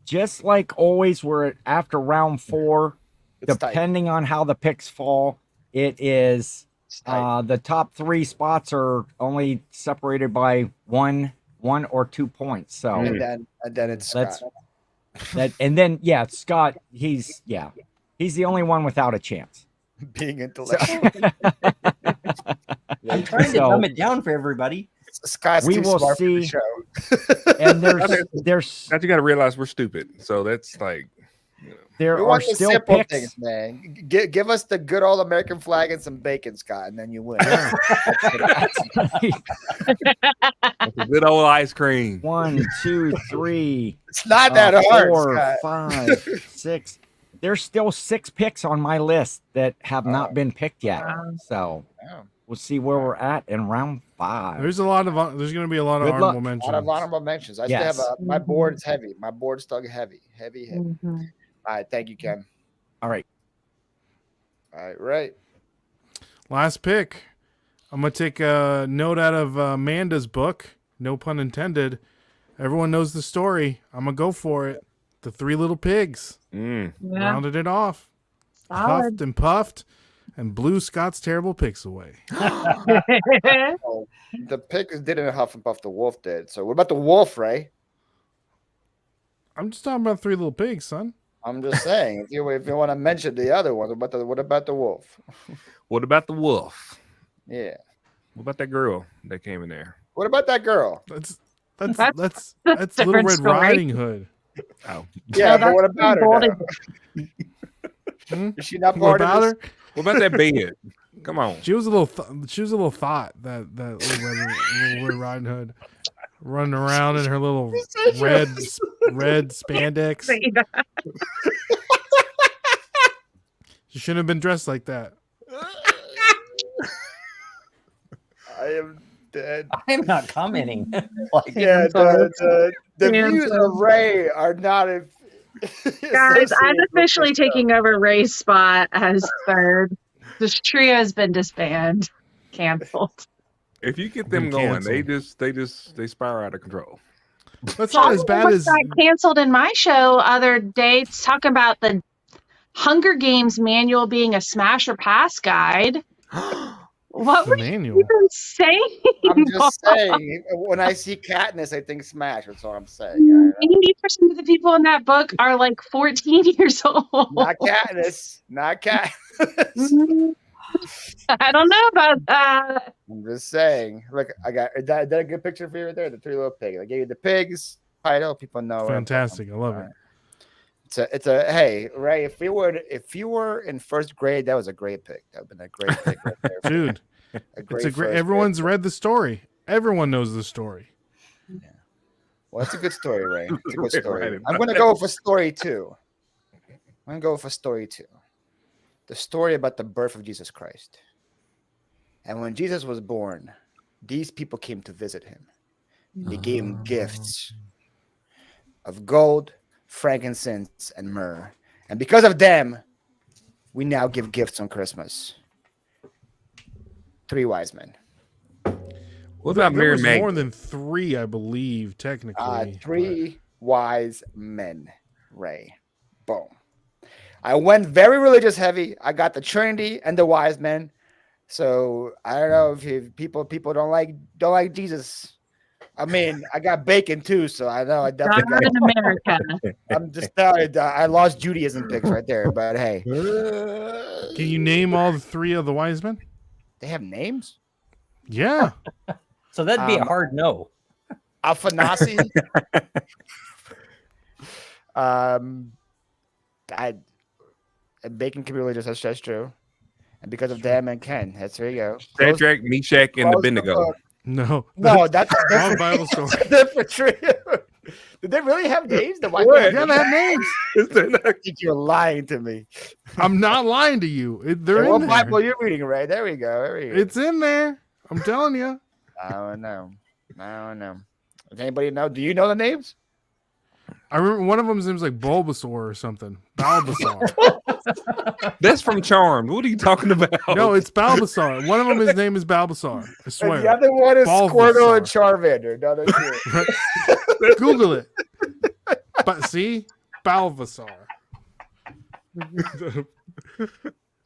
Just like always, we're after round 4. It's tight. Depending on how the picks fall, it is It's tight. the top 3 spots are only separated by one or 2 points. So and then it's That's- Scott. Scott, he's the only one without a chance. Being intellectual. I'm trying to dumb it down for everybody. Scott's we too will smart see. for the show. And there's Now you got to realize we're stupid. So that's like, there We are want the still simple picks. things, man. Give us the good old American flag and some bacon, Scott, and then you win. Yeah. that's a good old ice cream. 1, 2, 3. It's not that hard, 4, Scott. 5, 6. There's still 6 picks on my list that have not been picked yet. So we'll see where we're at in round 5. There's going to be a lot of Good luck. honorable mentions. A lot of honorable mentions. I Yes. still have my board is heavy. My board is still heavy. Mm-hmm. All right, thank you, Ken. All right. All right. Last pick. I'm going to take a note out of Amanda's book. No pun intended. Everyone knows the story. I'm going to go for it. The 3 Little Pigs. Rounded it off. Solid. Huffed and puffed and blew Scott's terrible picks away. Oh, the pigs didn't huff and puff. The wolf did. So what about the wolf, Ray? I'm just talking about 3 Little Pigs, son. I'm just saying, if you want to mention the other ones, what about the wolf? What about the wolf? Yeah. What about that girl that came in there? What about that girl? That's That's Little different Red story. Riding Hood. Oh, Yeah, No, but what that's about her? bolded. Now? Is she not What part about of her? this? what about that bed? Come on. She was a little thought that Little Red Riding Hood running around in her little red spandex. Say that. She shouldn't have been dressed like that. I am dead. I'm not commenting. Yeah, the Damn, views son. of Ray are not. Guys, I'm officially taking over Ray's spot as third. This trio has been disbanded, canceled. If you get them Been going, canceled. they spiral out of control. That's not as bad as got canceled in my show other day. It's talking about the Hunger Games manual being a smash or pass guide. What the were manual. you even saying? I'm just saying. When I see Katniss, I think Smash. That's all I'm saying. 80% of the people in that book are like 14 years old. Not Katniss. Not Katniss. I don't know about that. I'm just saying. Look, I got is that a good picture for you right there? The 3 Little Pigs. I gave you the pigs title. People know. what I'm Fantastic. I love talking it. about. It's a hey Ray. If you were in first grade, that was a great pick. That would have been a great pick right there. Dude, it's a great. Everyone's read the story. Everyone knows the story. Well, it's a good story, Ray. It's a good Right story. about I'm going to go for story 2. I'm going to go for story 2. The story about the birth of Jesus Christ. And when Jesus was born, these people came to visit him. They gave him gifts of gold, frankincense, and myrrh. And because of them, we now give gifts on Christmas. 3 wise men. What about There Mary was Magdalene? more than 3, I believe, technically. 3 wise men, Ray. Boom. I went very religious heavy. I got the Trinity and the wise men. So I don't know if people don't like Jesus. I mean, I got bacon too, so I know I God definitely in America. I'm just telling you, I lost Judaism picks right there. But hey, Can you name all the 3 of the wise men? they have names. Yeah. So that'd be a hard no. Alphanasi. Bacon can be religious. That's true. And because of them and Ken, there you go. Shadrach, Meshach, and Close the Abednego. book. No. No, that's a Wrong different, Bible story. that's a different trio. Did they really have names? The white What? Yeah, they have names. I think you're lying to me. I'm not lying to you. They're What in Bible there. you're reading, Ray? There we go. It's in there. I'm telling you. I don't know. Does anybody know? Do you know the names? I remember one of them's name's like Bulbasaur or something. Balbasaur. That's from Charmed. What are you talking about? No, it's Balbasaur. One of them, his name is Balbasaur. I And swear. the other one is Bulbasaur. Squirtle and Charmander. No, that's it. Google it. But see, Balbasaur.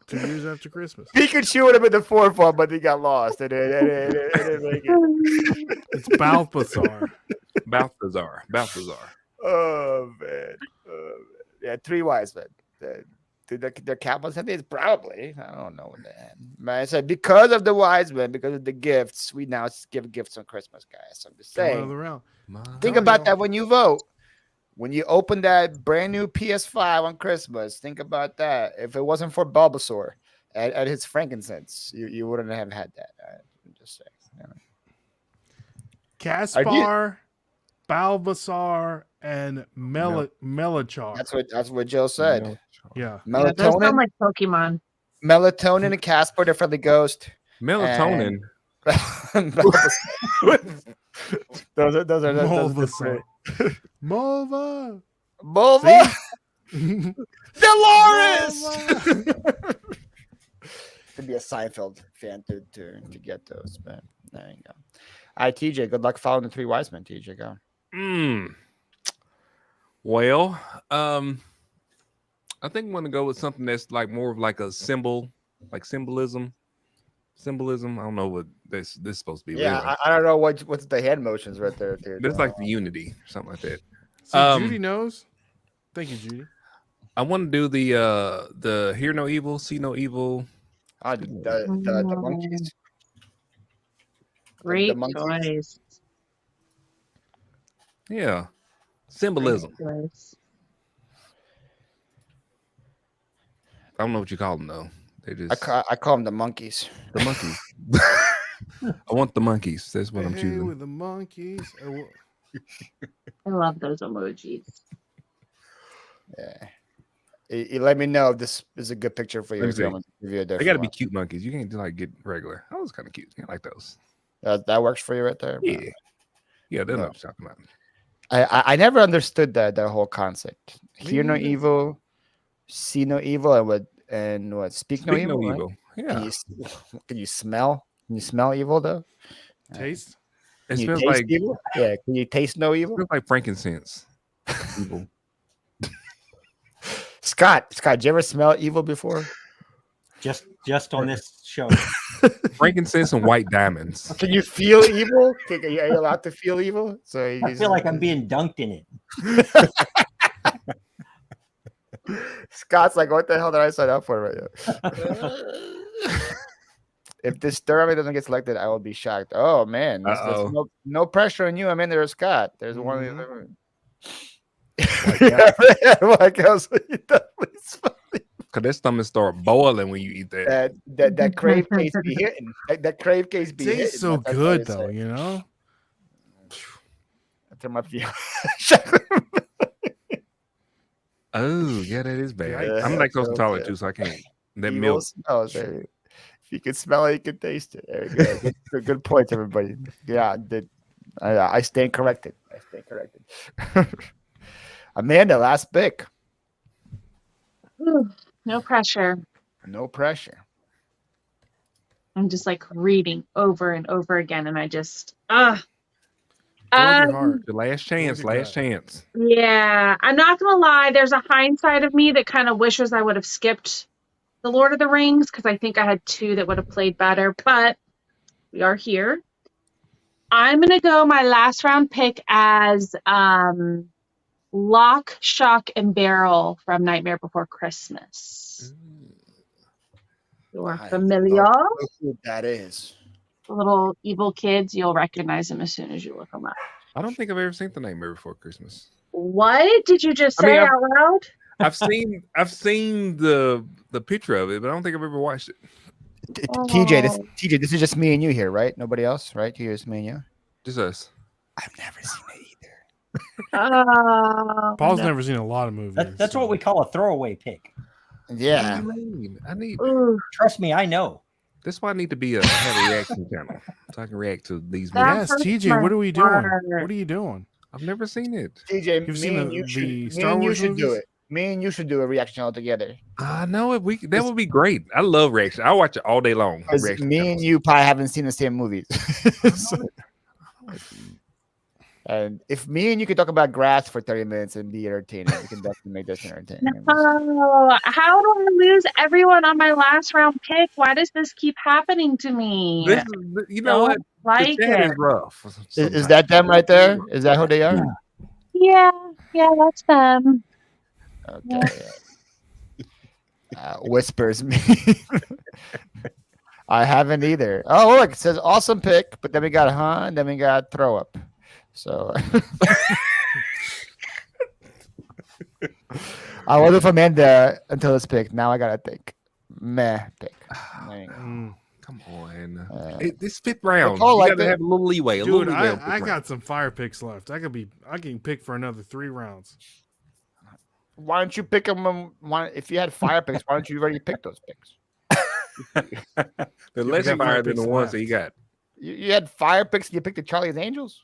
2 years after Christmas. Pikachu would have been the fourth one, but he got lost. It didn't make it. It's Balbasaur. Balthazar. Oh man. Yeah, 3 wise men. the Cowboys have this? Probably. I don't know what they had. But I said because of the wise men, because of the gifts, we now give gifts on Christmas, guys. So I'm just saying. Think about that when you vote. When you open that brand new PS5 on Christmas, think about that. If it wasn't for Bulbasaur at his frankincense, you wouldn't have had that. I'm just saying. Caspar, Balbasar, and Melachar. That's what Joe said. Yeah. Those sound like Pokemon. Melatonin and Casper, they're from the ghost. Melatonin. those are Mulva. Mulva. Mulva. Dolores. To be a Seinfeld fan to get those, but there you go. All right, TJ, good luck following the three wise men. TJ, go. Well, I think I'm going to go with something that's like more of like a symbol, like symbolism. I don't know what this is supposed to be. Yeah, really. I don't know what's the hand motions right there, dude. It's like the unity, something like that. So Judy knows. Thank you, Judy. I want to do the hear no evil, see no evil. The monkeys. Great choice. Yeah, symbolism. I don't know what you call them though. They just I call them the monkeys. The monkeys. I want the monkeys. That's what I'm choosing. With the monkeys. I love those emojis. Yeah. You let me know if this is a good picture for you. They got to be cute monkeys. You can't just like get regular. That was kind of cute. I like those. That works for you right there. Yeah. Yeah, that's what I'm talking about. I never understood that whole concept. Hear no evil, see no evil, and what? Speak no evil. Right? Yeah. Can you smell? Can you smell evil though? Taste. It smells like evil? Yeah. Can you taste no evil? It smells like frankincense. Evil. Scott, did you ever smell evil before? Just on this show. Frankincense and white diamonds. Can you feel evil? Are you allowed to feel evil? So I feel like I'm being dunked in it. Scott's like, what the hell did I sign up for right now? If this Sturmy doesn't get selected, I will be shocked. Oh man, there's no pressure on you. I'm in there, Scott. There's one of the other. Like else, Cause that stomach start boiling when you eat that. That crave case be hitting. That crave case be hitting. Tastes so good though, you know. I turn my feel. Oh yeah, that is bad. I'm lactose intolerant too, so I can't. That milk. Smells, if you can smell it, you can taste it. There you go. Good points, everybody. Yeah, I stand corrected. Amanda, last pick. No pressure. No pressure. I'm just like reading over and over again, and I just Your heart. The last chance. Yeah, I'm not gonna lie. There's a hindsight of me that kind of wishes I would have skipped the Lord of the Rings because I think I had two that would have played better. But we are here. I'm gonna go my last round pick as Lock, Shock, and Barrel from Nightmare Before Christmas. You're familiar? Who that is. The little evil kids, you'll recognize them as soon as you look them up. I don't think I've ever seen The Nightmare Before Christmas. What did you just say out loud? I've seen the picture of it, but I don't think I've ever watched it. TJ, this is just me and you here, right? Nobody else, right? Here is me and you. Just us. I've never seen it either. Paul's never seen a lot of movies. That's what we call a throwaway pick. Yeah. I need. Trust me, I know. That's why I need to have a reaction channel so I can react to these Yes, movies. TJ, what are we doing? What are you doing? I've never seen it. TJ, You've seen the Star Wars should movies? do it. Me and you should do a reaction channel together. I know it. That would be great. I love reaction. I watch it all day long. Me and you probably haven't seen the same movies. And if me and you could talk about grass for 30 minutes and be entertaining, we can definitely make this entertaining. No, how do I lose everyone on my last round pick? Why does this keep happening to me? You know what? Like the chat it. is rough. Is that them right there? Is that who they are? Yeah, that's them. Okay. whispers me. I haven't either. Oh, look, it says awesome pick, but then we got and then we got throw up. So I was with Amanda until this pick. Now I gotta think. Meh pick. Come on. This fifth round. You gotta have a little leeway. Dude, I got some fire picks left. I can pick for another 3 rounds. Why don't you pick them? If you had fire picks, why don't you already pick those picks? They're less fire than the ones that you got. You had fire picks and you picked the Charlie's Angels?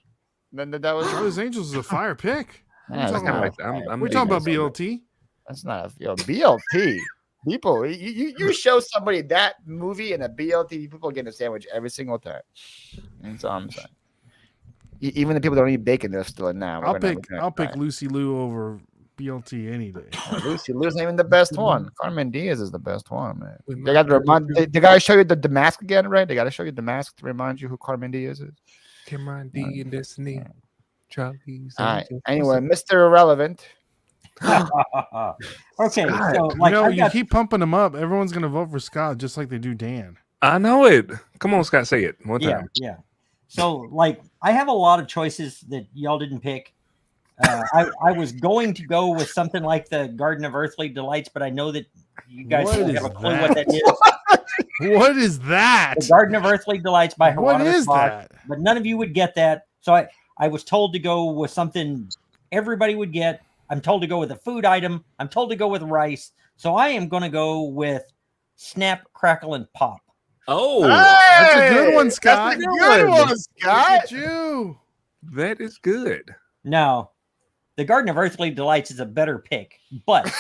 Then that was Charlie's Angels is a fire pick. Yeah, we're talking about BLT. That's not BLT. People, you show somebody that movie and a BLT, people get a sandwich every single time. That's all I'm saying. Even the people that don't eat bacon, they're still in now. I'll pick Lucy Liu over BLT any day. Lucy Liu's not even the best one. Carmen Diaz is the best one, man. They got to they got to show you the mask again, right? They got to show you the mask to remind you who Carmen Diaz is. Cameron D and Destiny. Charlie's. All right. Anyway, Mr. Irrelevant. Okay, Scott, so like you keep pumping them up. Everyone's gonna vote for Scott just like they do Dan. I know it. Come on, Scott, say it one time. Yeah. So like I have a lot of choices that y'all didn't pick. I was going to go with something like the Garden of Earthly Delights, but I know that you guys don't have a clue what that is. What is that? The Garden of Earthly Delights by What Hieronymus is Bosch, that? but none of you would get that. So I was told to go with something everybody would get. I'm told to go with a food item. I'm told to go with rice. So I am going to go with Snap, Crackle, and Pop. Oh, that's a good one, Scott. That's a good one, Scott. You. That is good. Now, the Garden of Earthly Delights is a better pick, but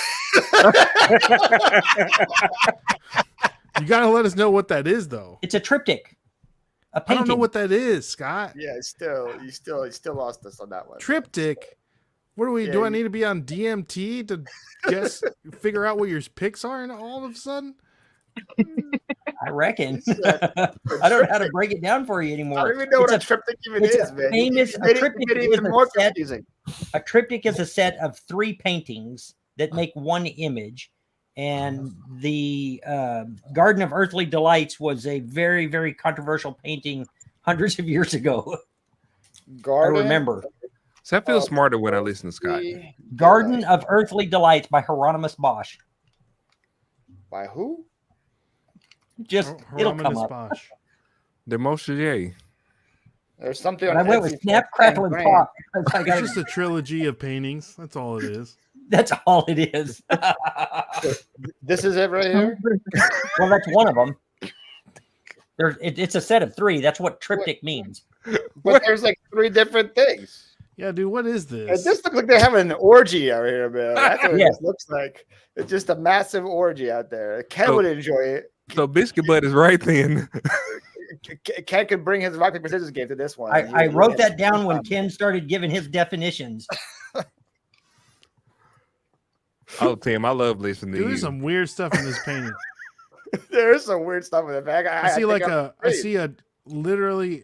you got to let us know what that is, though. it's a triptych. A I painting. don't know what that is, Scott. Yeah, you still lost us on that one. Triptych. What do we do? I need to be on DMT to figure out what your picks are, and all of a sudden, I reckon. I don't know how to break it down for you anymore. I don't even know what a triptych even is, man. A triptych is a set of 3 paintings that make one image. And the Garden of Earthly Delights was a very, very controversial painting hundreds of years ago. I remember. So I feel smarter when I listen to Scott. Garden of Earthly Delights by Hieronymus Bosch. By who? Just it'll come up. Bosch. The Moshe. There's something. I went with Snap, Crackle, and Pop. It's just a trilogy of paintings. That's all it is. That's all it is. This is it right here. Well, that's one of them. It's a set of 3. That's what triptych means. But there's like 3 different things. Yeah, dude, what is this? This looks like they're having an orgy out here, man. That's what this looks like. It's just a massive orgy out there. Ken would enjoy it. So Biscuit Butt is right then. Ken could bring his rock paper scissors game to this one. I wrote that down when Ken started giving his definitions. Oh, Tim, I love listening to you. There's some weird stuff in this painting. There's some weird stuff in it. I see a literally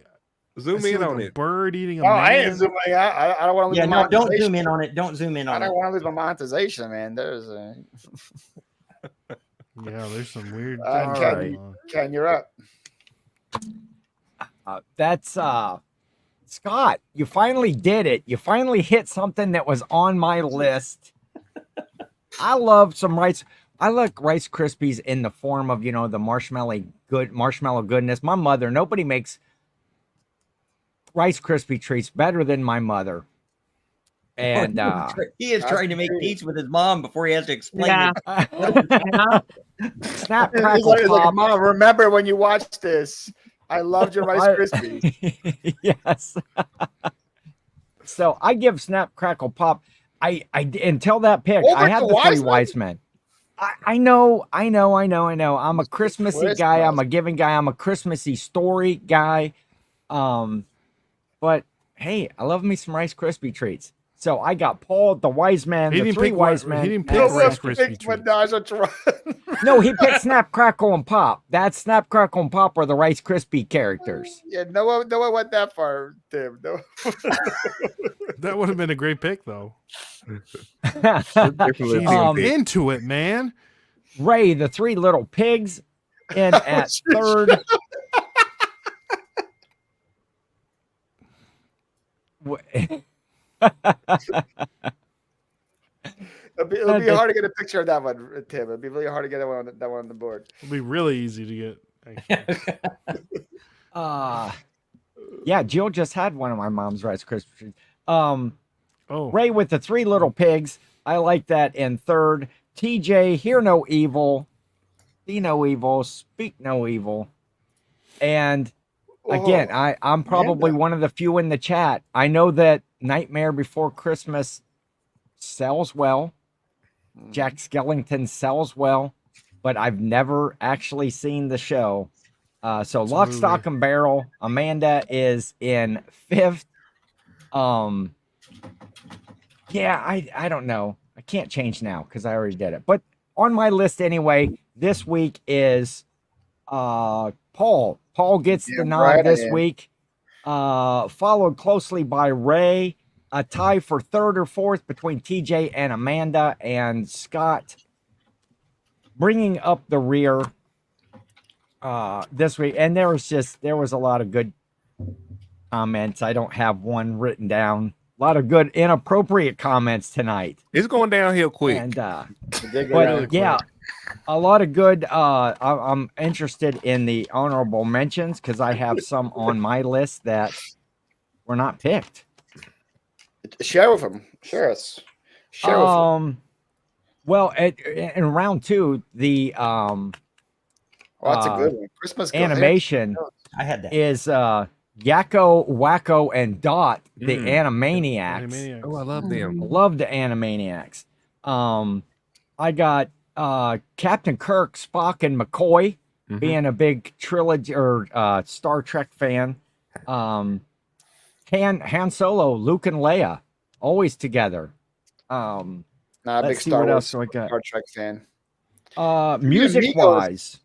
zoom in on it. Bird eating a man. I ain't zooming out. I don't want to lose my don't zoom in on it. Don't zoom in on it. I don't want to lose my monetization, man. There's a there's some weird Ken, you're up. That's Scott, you finally did it. You finally hit something that was on my list. I love some rice. I like Rice Krispies in the form of, the marshmallow goodness. My mother, nobody makes Rice Krispie treats better than my mother. And he is trying to make peace with his mom before he has to explain it. Snap, crackle, pop. Like, Mom, remember when you watched this? I loved your Rice Krispies. Yes. So I give Snap, Crackle, Pop. I until that pick, I had the 3 wise men. I know. I'm a Christmassy guy. I'm a giving guy. I'm a Christmassy story guy. But hey, I love me some Rice Krispie treats. So I got Paul, the wise man, the 3 wise men. He didn't pick Rice Krispie treats. No, he picked Snap, Crackle, and Pop. That's Snap, Crackle, and Pop are the Rice Krispie characters. Yeah, no one went that far, Tim. No. That would have been a great pick, though. She's into it, man. Ray, the Three Little Pigs, in at third. It'll be hard to get a picture of that one, Tim. It'll be really hard to get that one on the board. It'll be really easy to get. Yeah, Jill just had one of my mom's Rice Krispie treats. Oh, Ray with the Three Little Pigs. I like that in third. TJ, Hear No Evil, See No Evil, Speak No Evil. And again, I'm probably one of the few in the chat. I know that Nightmare Before Christmas sells well. Jack Skellington sells well, but I've never actually seen the show. So Lock, Stock, and Barrel. Amanda is in fifth. Yeah, I don't know. I can't change now because I already did it. But on my list anyway, this week is Paul. Paul gets the nod this week. Followed closely by Ray. A tie for third or fourth between TJ and Amanda, and Scott bringing up the rear this week. And there was a lot of good comments. I don't have one written down. A lot of good inappropriate comments tonight. It's going downhill quick. And but yeah, a lot of good. I'm interested in the honorable mentions because I have some on my list that were not picked. Share with them. Share us. Share with them. Well, in round two, the that's a good one. Christmas animation I had that. is Yakko, Wacko, and Dot, the Animaniacs. Oh, I love them. Love the Animaniacs. I got Captain Kirk, Spock, and McCoy, being a big trilogy or Star Trek fan. Han Solo, Luke, and Leia, always together. Not a big Star Trek fan. Music wise,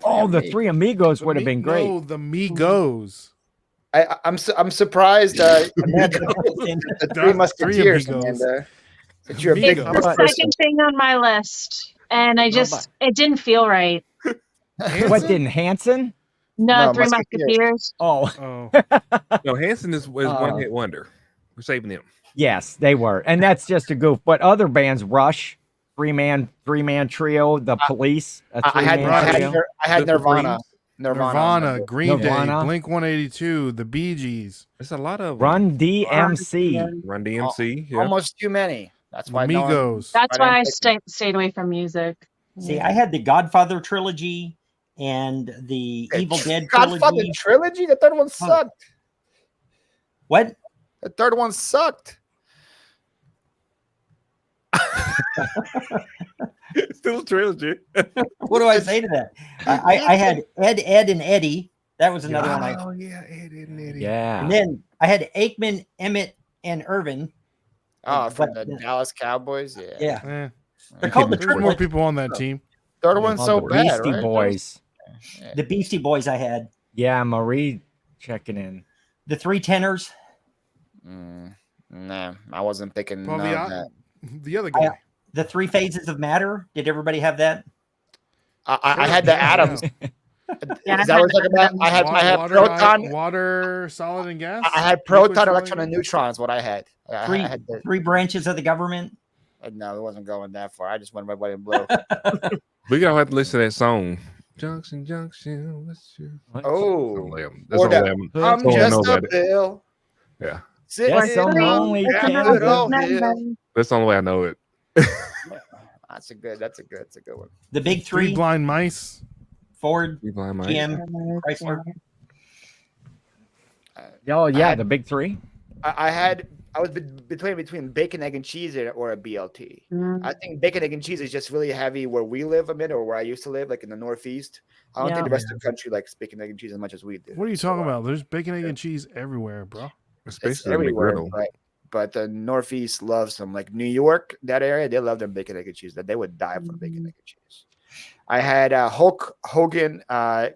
the Three Amigos would have been great. Oh, the Migos. I'm surprised. The Three Musketeers, Amanda. That you're a big It's the second thing on my list, and it didn't feel right. What didn't Hanson? No, Three Musketeers. Oh. No, Hanson is one hit wonder. We're saving him. Yes, they were, and that's just a goof. But other bands, Rush, three man trio, The Police. I had Nirvana. Green Day, Blink 182, the Bee Gees. There's a lot of Run DMC. Run DMC. Yeah. Almost too many. That's why Migos. That's why I stayed away from music. See, I had the Godfather trilogy and the Evil Dead trilogy. Godfather trilogy? The third one sucked. What? The third one sucked. Still a trilogy. What do I say to that? I had Ed, and Eddie. That was another one. Oh, yeah, Ed and Eddie. Yeah. And then I had Aikman, Emmett, and Irvin. Oh, from the Dallas Cowboys? Yeah. Yeah. They're called the There's more people on that team. Third one's so bad, Beastie right? Boys. The Beastie Boys I had. Yeah, Marie checking in. The Three Tenors. Nah, I wasn't picking Well, that. the other guy. The Three Phases of Matter. Did everybody have that? I had the Atoms. Yeah, Is that what you're talking about? I had water, proton, water, solid, and gas. I had proton, electron, and neutrons. What I had. I had Three branches of the government. No, it wasn't going that far. I just went red, white, and blue. We gotta have to listen to that song. Junction, Junction. Oh, That's all them. I'm just a bill. Yeah. Yes, I'm only That's the only way I know it. That's a good one. The big three. Three Blind Mice. Ford, Three Blind Mice. GM, Chrysler. Oh yeah, the big three. I was between bacon, egg, and cheese or a BLT. I think bacon, egg, and cheese is just really heavy where we live or where I used to live, like in the Northeast. I don't think the rest of the country likes bacon, egg, and cheese as much as we do. What are you talking about? There's bacon, egg, and cheese everywhere, bro. Especially everywhere, but the Northeast loves them. Like New York, that area, they love their bacon, egg, and cheese. That they would die for bacon, egg, and cheese. I had Hulk Hogan,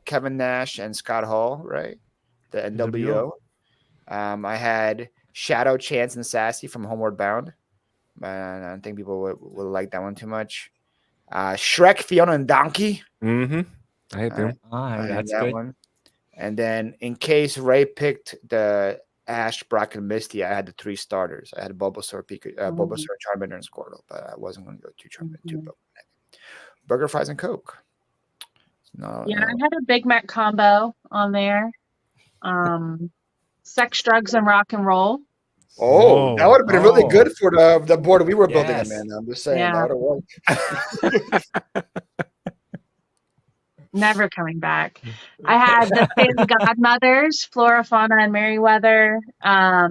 Kevin Nash, and Scott Hall, right? The NWO. I had Shadow, Chance, and Sassy from Homeward Bound. I don't think people would like that one too much. Shrek, Fiona, and Donkey. Mm-hmm. I hate them. That's that good. one. And then in case Ray picked the Ash, Brock, and Misty, I had the 3 starters. I had Bulbasaur, Bulbasaur, Charmander, and Squirtle, but I wasn't going to go 2 Charmander, 2 Pokemon. Burger, fries, and Coke. I had a Big Mac combo on there. Sex, drugs, and rock and roll. Oh, that would have been really good for the board we were building, Amanda. I'm just saying that would have worked. Never coming back. I had the Fairy Godmothers, Flora, Fauna, and Merryweather. A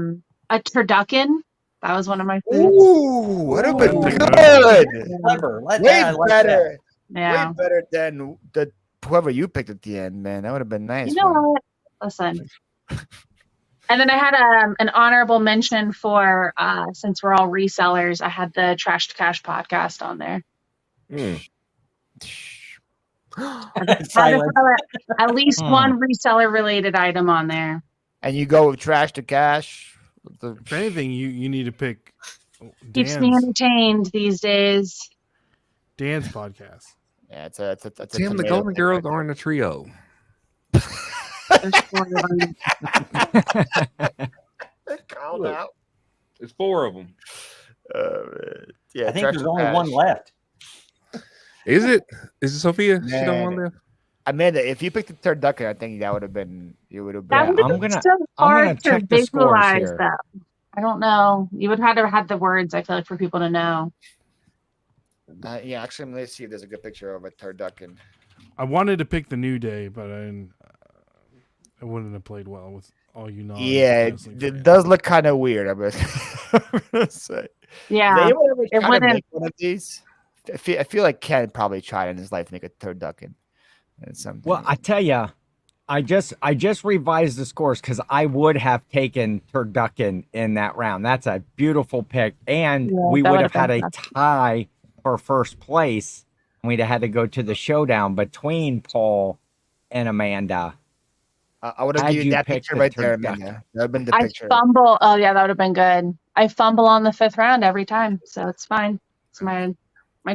turducken. That was one of my foods. Ooh, would have been good. Clever. Way better. Way better than the whoever you picked at the end, man. That would have been nice. You know what? Listen. And then I had an honorable mention for since we're all resellers. I had the Trash to Cash podcast on there. At least one reseller related item on there. And you go with Trash to Cash. If anything, you need to pick keeps me entertained these days. Dan's podcast. Yeah, it's a Tim, the Golden Girls are in a trio. There's 4 of them. Out. There's 4 of them. Yeah, I think there's only one left. Is it? Is it Sophia? She don't want left. Amanda, if you picked the turducken, I think that would have been. You would have been. That would have been so hard to visualize, though. I don't know. You would have to have had the words. I feel like for people to know. Yeah, actually, let's see if there's a good picture of a turducken. I wanted to pick the New Day, but I wouldn't have played well with all you know. Yeah, it does look kind of weird. I'm gonna say. Yeah, it wouldn't. Make one of these. I feel like Ken probably tried in his life to make a turducken. Well, I tell you, I just revised the scores because I would have taken turducken in that round. That's a beautiful pick, and we would have had a tie for first place. We'd have had to go to the showdown between Paul and Amanda. I would have given you that picture right there, Amanda. That would have been the picture. I fumble. Oh yeah, that would have been good. I fumble on the 5th round every time, so it's fine. It's my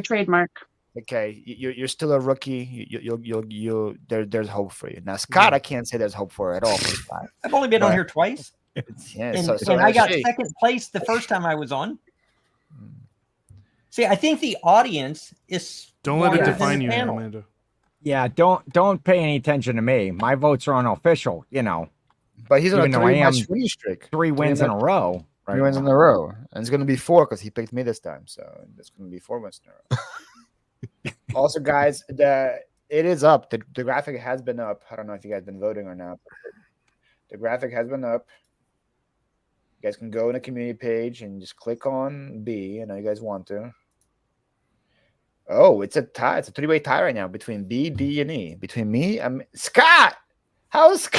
trademark. Okay, you're still a rookie. There's hope for you. Now, Scott, I can't say there's hope for at all. I've only been on here twice. And I got second place the first time I was on. See, I think the audience is. Don't let it define you, Amanda. Yeah, don't pay any attention to me. My votes are unofficial, But he's on a 3-match winning streak. 3 wins in a row. 3 wins in a row, and it's going to be 4 because he picked me this time. So it's going to be 4 wins in a row. Also, guys, it is up. The graphic has been up. I don't know if you guys have been voting or not. But the graphic has been up. You guys can go in the community page and just click on B. I know you guys want to. Oh, it's a tie. It's a 3-way tie right now between B, D, and E. Between me and Scott. How's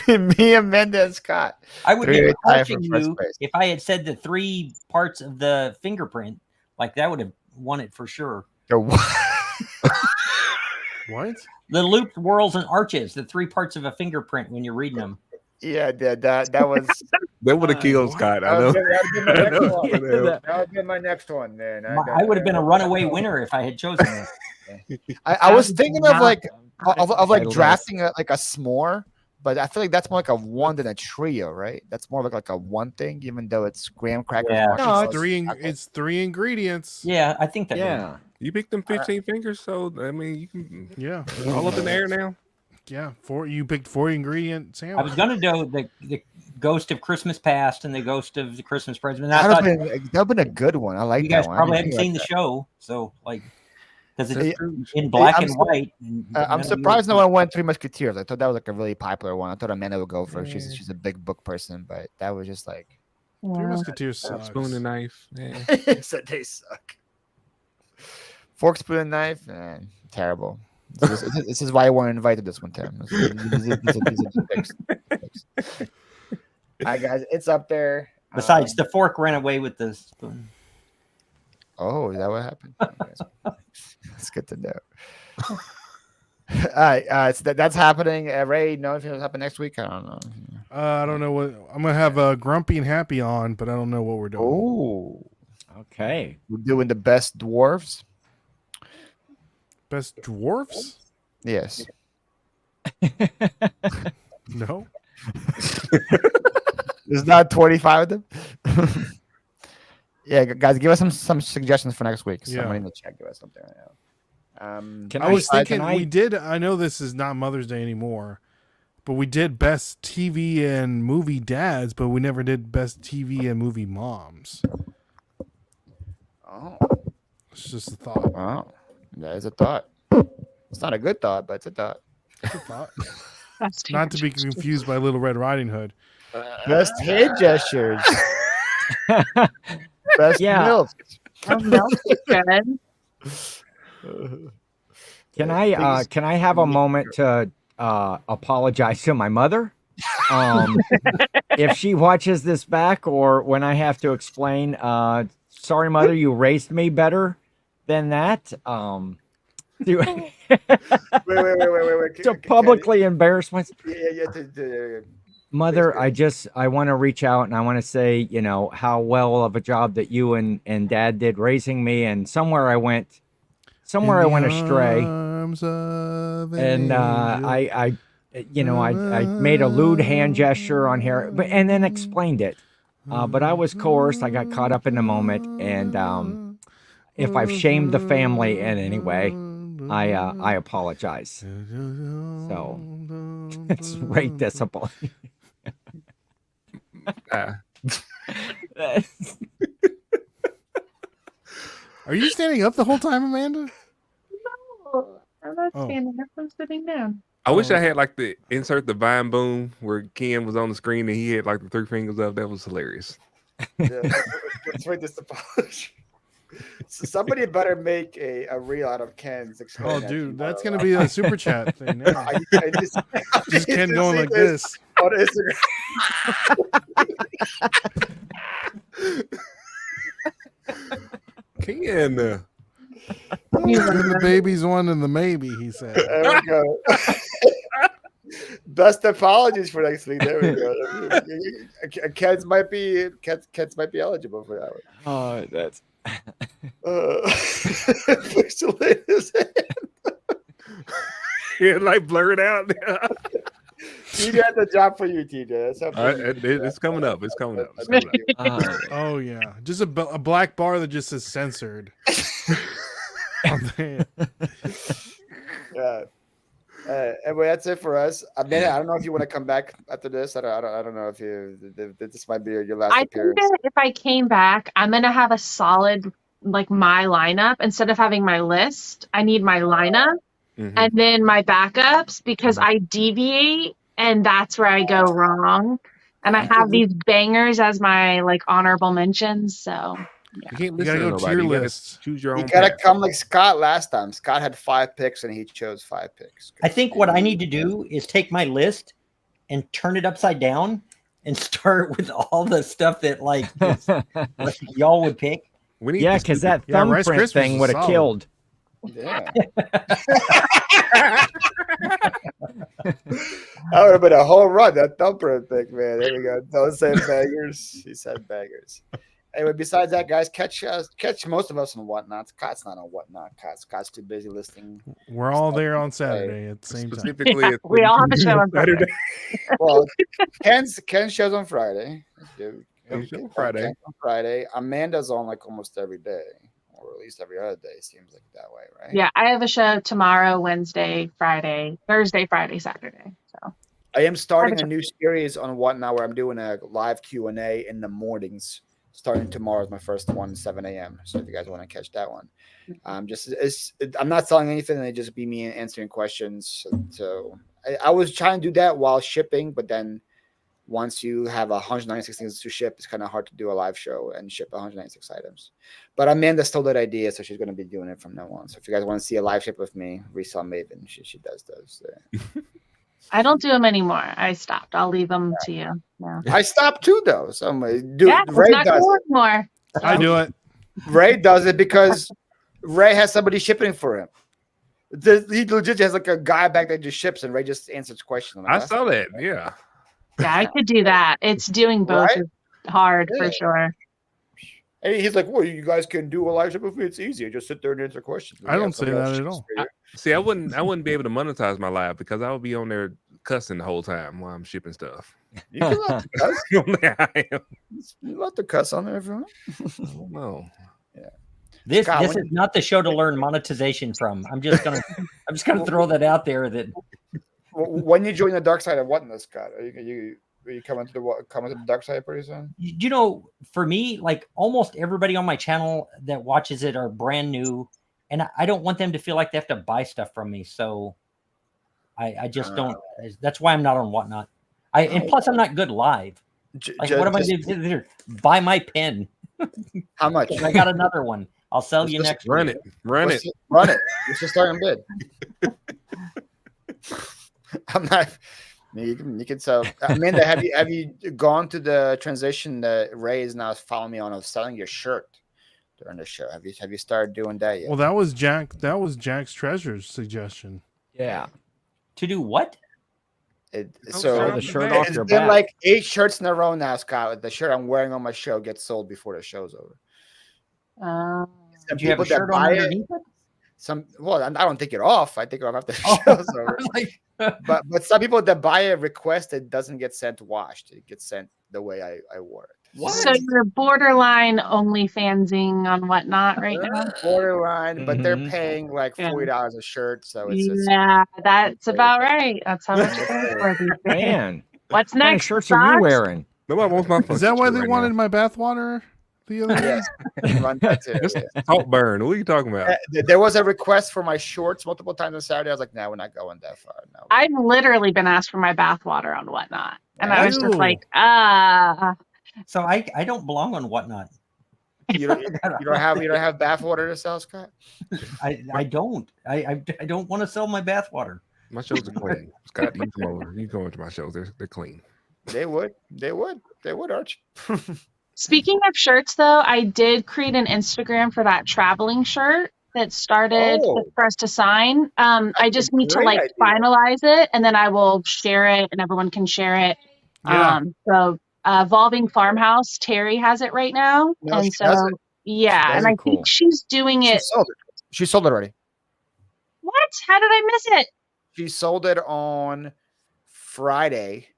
me, Amanda, and Scott? I would be watching you if I had said the 3 parts of the fingerprint. Like that would have won it for sure. What? The looped whorls and arches, the 3 parts of a fingerprint when you're reading them. Yeah, that was. That would have killed Scott. I know. That would have been my next one, man. I would have been a runaway winner if I had chosen it. I was thinking of like drafting a s'more, but I feel like that's more like a 1 than a trio, right? That's more like a 1 thing, even though it's graham crackers. Yeah. No, it's 3 ingredients. Yeah, I think that. Yeah. You picked them 15 fingers, so I mean, you can. Yeah. All up in the air now. Yeah, 4. You picked 4 ingredient sandwich. I was gonna do the Ghost of Christmas Past and the Ghost of the Christmas Present. That would have been a good one. I like you guys that one. Probably haven't seen the show, so like because it's in black and white. I'm surprised no one went 3 Musketeers. I thought that was like a really popular one. I thought Amanda would go for it. She's a big book person, but that was just like 3 Musketeers sucks. Spoon and knife. Yeah. Said they suck. Fork, spoon, and knife. Terrible. This is why I want to invite to this one, Tim. All right, guys, it's up there. Besides, the fork ran away with the spoon. Oh, is that what happened? That's good to know. All right, so that's happening. Ray, know if it'll happen next week? I don't know. I don't know what I'm gonna have. Grumpy and Happy on, but I don't know what we're doing. Oh, okay. We're doing the best dwarves. Best dwarfs? Yes. No. There's not 25 of them. Yeah, guys, give us some suggestions for next week. Somebody in the chat give us something right now. I was thinking we did. I know this is not Mother's Day anymore, but we did best TV and movie dads, but we never did best TV and movie moms. Oh, It's just a thought. wow, that is a thought. It's not a good thought, but it's a thought. It's a thought. Not to be confused by Little Red Riding Hood. Best hand gestures. Best milk. Oh, milk is good. Can I have a moment to apologize to my mother? If she watches this back, or when I have to explain, sorry, mother, you raised me better than that. Wait. To publicly embarrass myself. Yeah. Mother, I want to reach out and I want to say, how well of a job that you and Dad did raising me, and somewhere I went astray. And I made a lewd hand gesture on here, and then explained it. But I was coerced. I got caught up in the moment, and if I've shamed the family in any way, I apologize. So it's very disappointing. Are you standing up the whole time, Amanda? No, I'm not standing up. I'm sitting down. I wish I had like the insert the Vine Boom where Ken was on the screen and he had like the 3 fingers up. That was hilarious. Let's wait this apology. So somebody better make a reel out of Ken's. Oh, dude, that's gonna be a super chat thing. Now. Just Ken going like this on Instagram. Ken. The baby's one and the maybe, he said. There we go. Best apologies for next week. There we go. Kids might be eligible for that one. Oh, that's. Yeah, like blur it out. TJ had the job for you, TJ. It's coming up. It's coming up. Oh yeah, just a black bar that just says censored. Yeah. Anyway, that's it for us. I mean, I don't know if you want to come back after this. I don't know if this might be your last appearance. I think that if I came back, I'm gonna have a solid my lineup instead of having my list. I need my lineup and then my backups, because I deviate and that's where I go wrong. And I have these bangers as my honorable mentions. So. Yeah. You can't listen to go tier lists. Choose your own. You gotta come like Scott last time. Scott had 5 picks and he chose 5 picks. I think what I need to do is take my list and turn it upside down and start with all the stuff that y'all would pick. Because that thumbprint thing would have killed. Yeah. That would have been a whole run. That thumbprint thing, man. There we go. Don't say bangers. He said bangers. Anyway, besides that, guys, catch most of us on Whatnot. Scott's not on Whatnot. Scott's too busy listing. We're all there on Saturday at the same time. Specifically, we all have a show on Saturday. Well, Ken's shows on Friday. On Friday. Amanda's on almost every day, or at least every other day. Seems like that way, right? Yeah, I have a show tomorrow, Wednesday, Friday, Thursday, Friday, Saturday. So I am starting a new series on Whatnot where I'm doing a live Q&A in the mornings. Starting tomorrow is my first one, 7 a.m. So if you guys want to catch that one, I'm not selling anything. They just be me answering questions. So I was trying to do that while shipping, but then once you have 196 things to ship, it's kind of hard to do a live show and ship 196 items. But Amanda stole that idea, so she's going to be doing it from now on. So if you guys want to see a live ship with me, Resell Maven, she does those. I don't do them anymore. I stopped. I'll leave them to you. Yeah. I stopped too, though. So Ray not does cool anymore. I do it. Ray does it because Ray has somebody shipping for him. He legit has a guy back that just ships, and Ray just answers questions. I saw that. Yeah. Yeah, I could do that. It's doing both is hard for sure. And he's like, well, you guys can do a live stream with me. It's easy. Just sit there and answer questions. I don't say that at all. See, I wouldn't be able to monetize my live because I would be on there cussing the whole time while I'm shipping stuff. You can let the cuss. I am. You let the cuss on there if you want. I don't know. Yeah. This Scott, is not the show to learn monetization from. I'm just gonna throw that out there. That when you join the dark side of whatnot, Scott, are you coming to the dark side pretty soon? You know, for me, like almost everybody on my channel that watches it are brand new, and I don't want them to feel like they have to buy stuff from me. So I just don't. That's why I'm not on Whatnot. And plus I'm not good live. Like, what am I doing? Buy my pen. How much? I got another one. I'll sell you next. Run it. Run it. It's just starting bid. I'm not. You can sell. Amanda, have you gone to the transition that Ray is now following me on of selling your shirt during the show? Have you started doing that yet? Well, that was Jack's Treasure's suggestion. Yeah. To do what? The shirt off your back. Been like 8 shirts in a row now, Scott. The shirt I'm wearing on my show gets sold before the show's over. Do you have a shirt on underneath it? I don't take it off. I take it off after the show's over. But some people that buy a request, it doesn't get sent washed. It gets sent the way I wore it. What? So you're borderline OnlyFansing on Whatnot right now? Borderline, but they're paying like $40 a shirt. So it's that's about right. That's how much it's worth. Man, what's next? What kind of shirts are you wearing? Nobody wants my. Is that why they wanted my bathwater the other day? Yes. Salt burn. What are you talking about? There was a request for my shorts multiple times on Saturday. I was like, no, we're not going that far. No. I've literally been asked for my bathwater on Whatnot, and I was just like, So I don't belong on Whatnot. You don't have bathwater to sell, Scott? I don't. I don't want to sell my bathwater. My shows are clean. Scott, you come over. You go into my shows. They're clean. They would, Arch. Speaking of shirts, though, I did create an Instagram for that traveling shirt that started for us to sign. I just need to finalize it, and then I will share it, and everyone can share it. Yeah. So Evolving Farmhouse, Terry has it right now, and so and I think she's doing it. She sold it already. What? How did I miss it? She sold it on Friday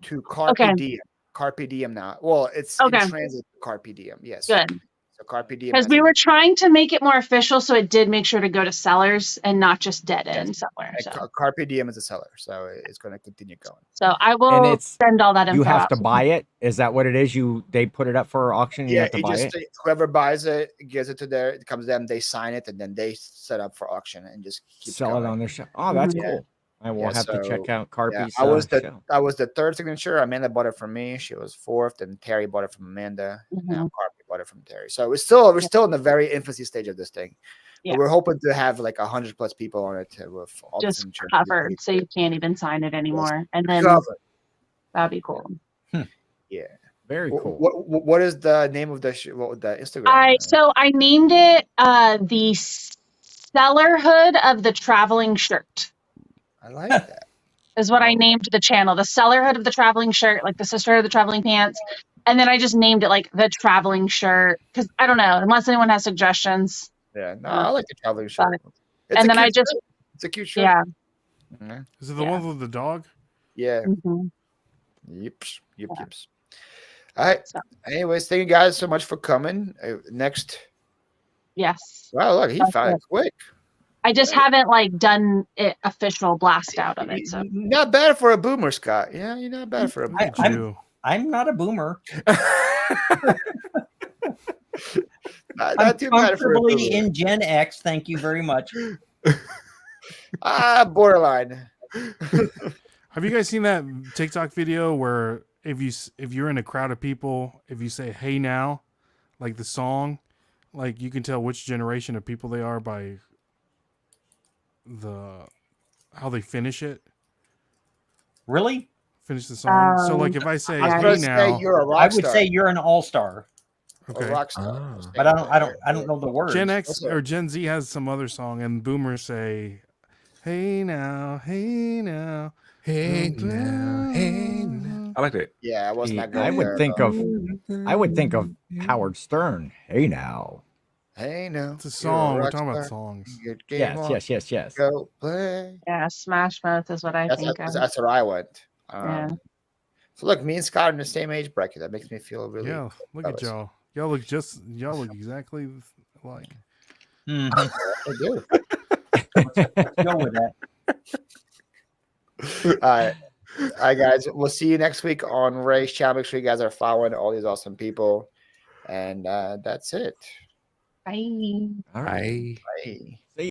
to Carpe Diem. Carpe Diem now. Well, it's in transit to Carpe Diem. Yes. Good. So Carpe Diem. Because we were trying to make it more official, so it did make sure to go to Sellers and not just dead end somewhere. So. Carpe Diem is a seller, so it's going to continue going. So I will send all that info. You have to buy it. Is that what it is? They put it up for auction. You have to buy it. Whoever buys it gives it to it comes to them. They sign it, and then they set up for auction and just sell it on their show. Oh, that's cool. I will have to check out Carpe's I was the third signature. Amanda bought it from me. She was fourth, and Terry bought it from Amanda. Now Carpe bought it from Terry. So we're still in the very infancy stage of this thing. Yeah. But we're hoping to have like 100+ people on it with all just covered, so you can't even sign it anymore. And then that'd be cool. Yeah, very cool. What is the name of the Instagram? So I named it the Sellerhood of the Traveling Shirt. I like that. Is what I named the channel, the Sellerhood of the Traveling Shirt, like the sisterhood of the traveling pants. And then I just named it like the Traveling Shirt because I don't know, unless anyone has suggestions. Yeah, no, I like the Traveling Shirt. It's a cute shirt. Yeah. Mm-hmm. Is it the one with the dog? Yeah. Mm-hmm. Yep. All right. Anyways, thank you guys so much for coming. Next. Yes. Wow, look, he found it quick. I just haven't done it official blast out of it. So not bad for a boomer, Scott. Yeah, you're not bad for a boomer. I'm not a boomer. not too bad for a boomer. In Gen X, thank you very much. Borderline. Have you guys seen that TikTok video where if you're in a crowd of people, if you say "Hey now," like the song, like you can tell which generation of people they are by how they finish it. Really? Finish the song. So like if I say "Hey now," I would say you're an all-star. Okay. A rock star. But I don't know the words. Gen X or Gen Z has some other song, and boomers say, "Hey now, hey now, hey now, hey now." I like that. Yeah, I was not good. I would think of Howard Stern. Hey now. Hey, no. It's a song. We're talking about songs. Yes. Go play. Yeah, Smash Mouth is what I think of. That's what I went. Yeah. So look, me and Scott are in the same age bracket. That makes me feel really. Yeah, look at y'all. Y'all look exactly alike. Mhm. I do. Let's go with that. All right, guys. We'll see you next week on Ray's channel. Make sure you guys are following all these awesome people. And that's it. Bye. All right. Bye. Bye.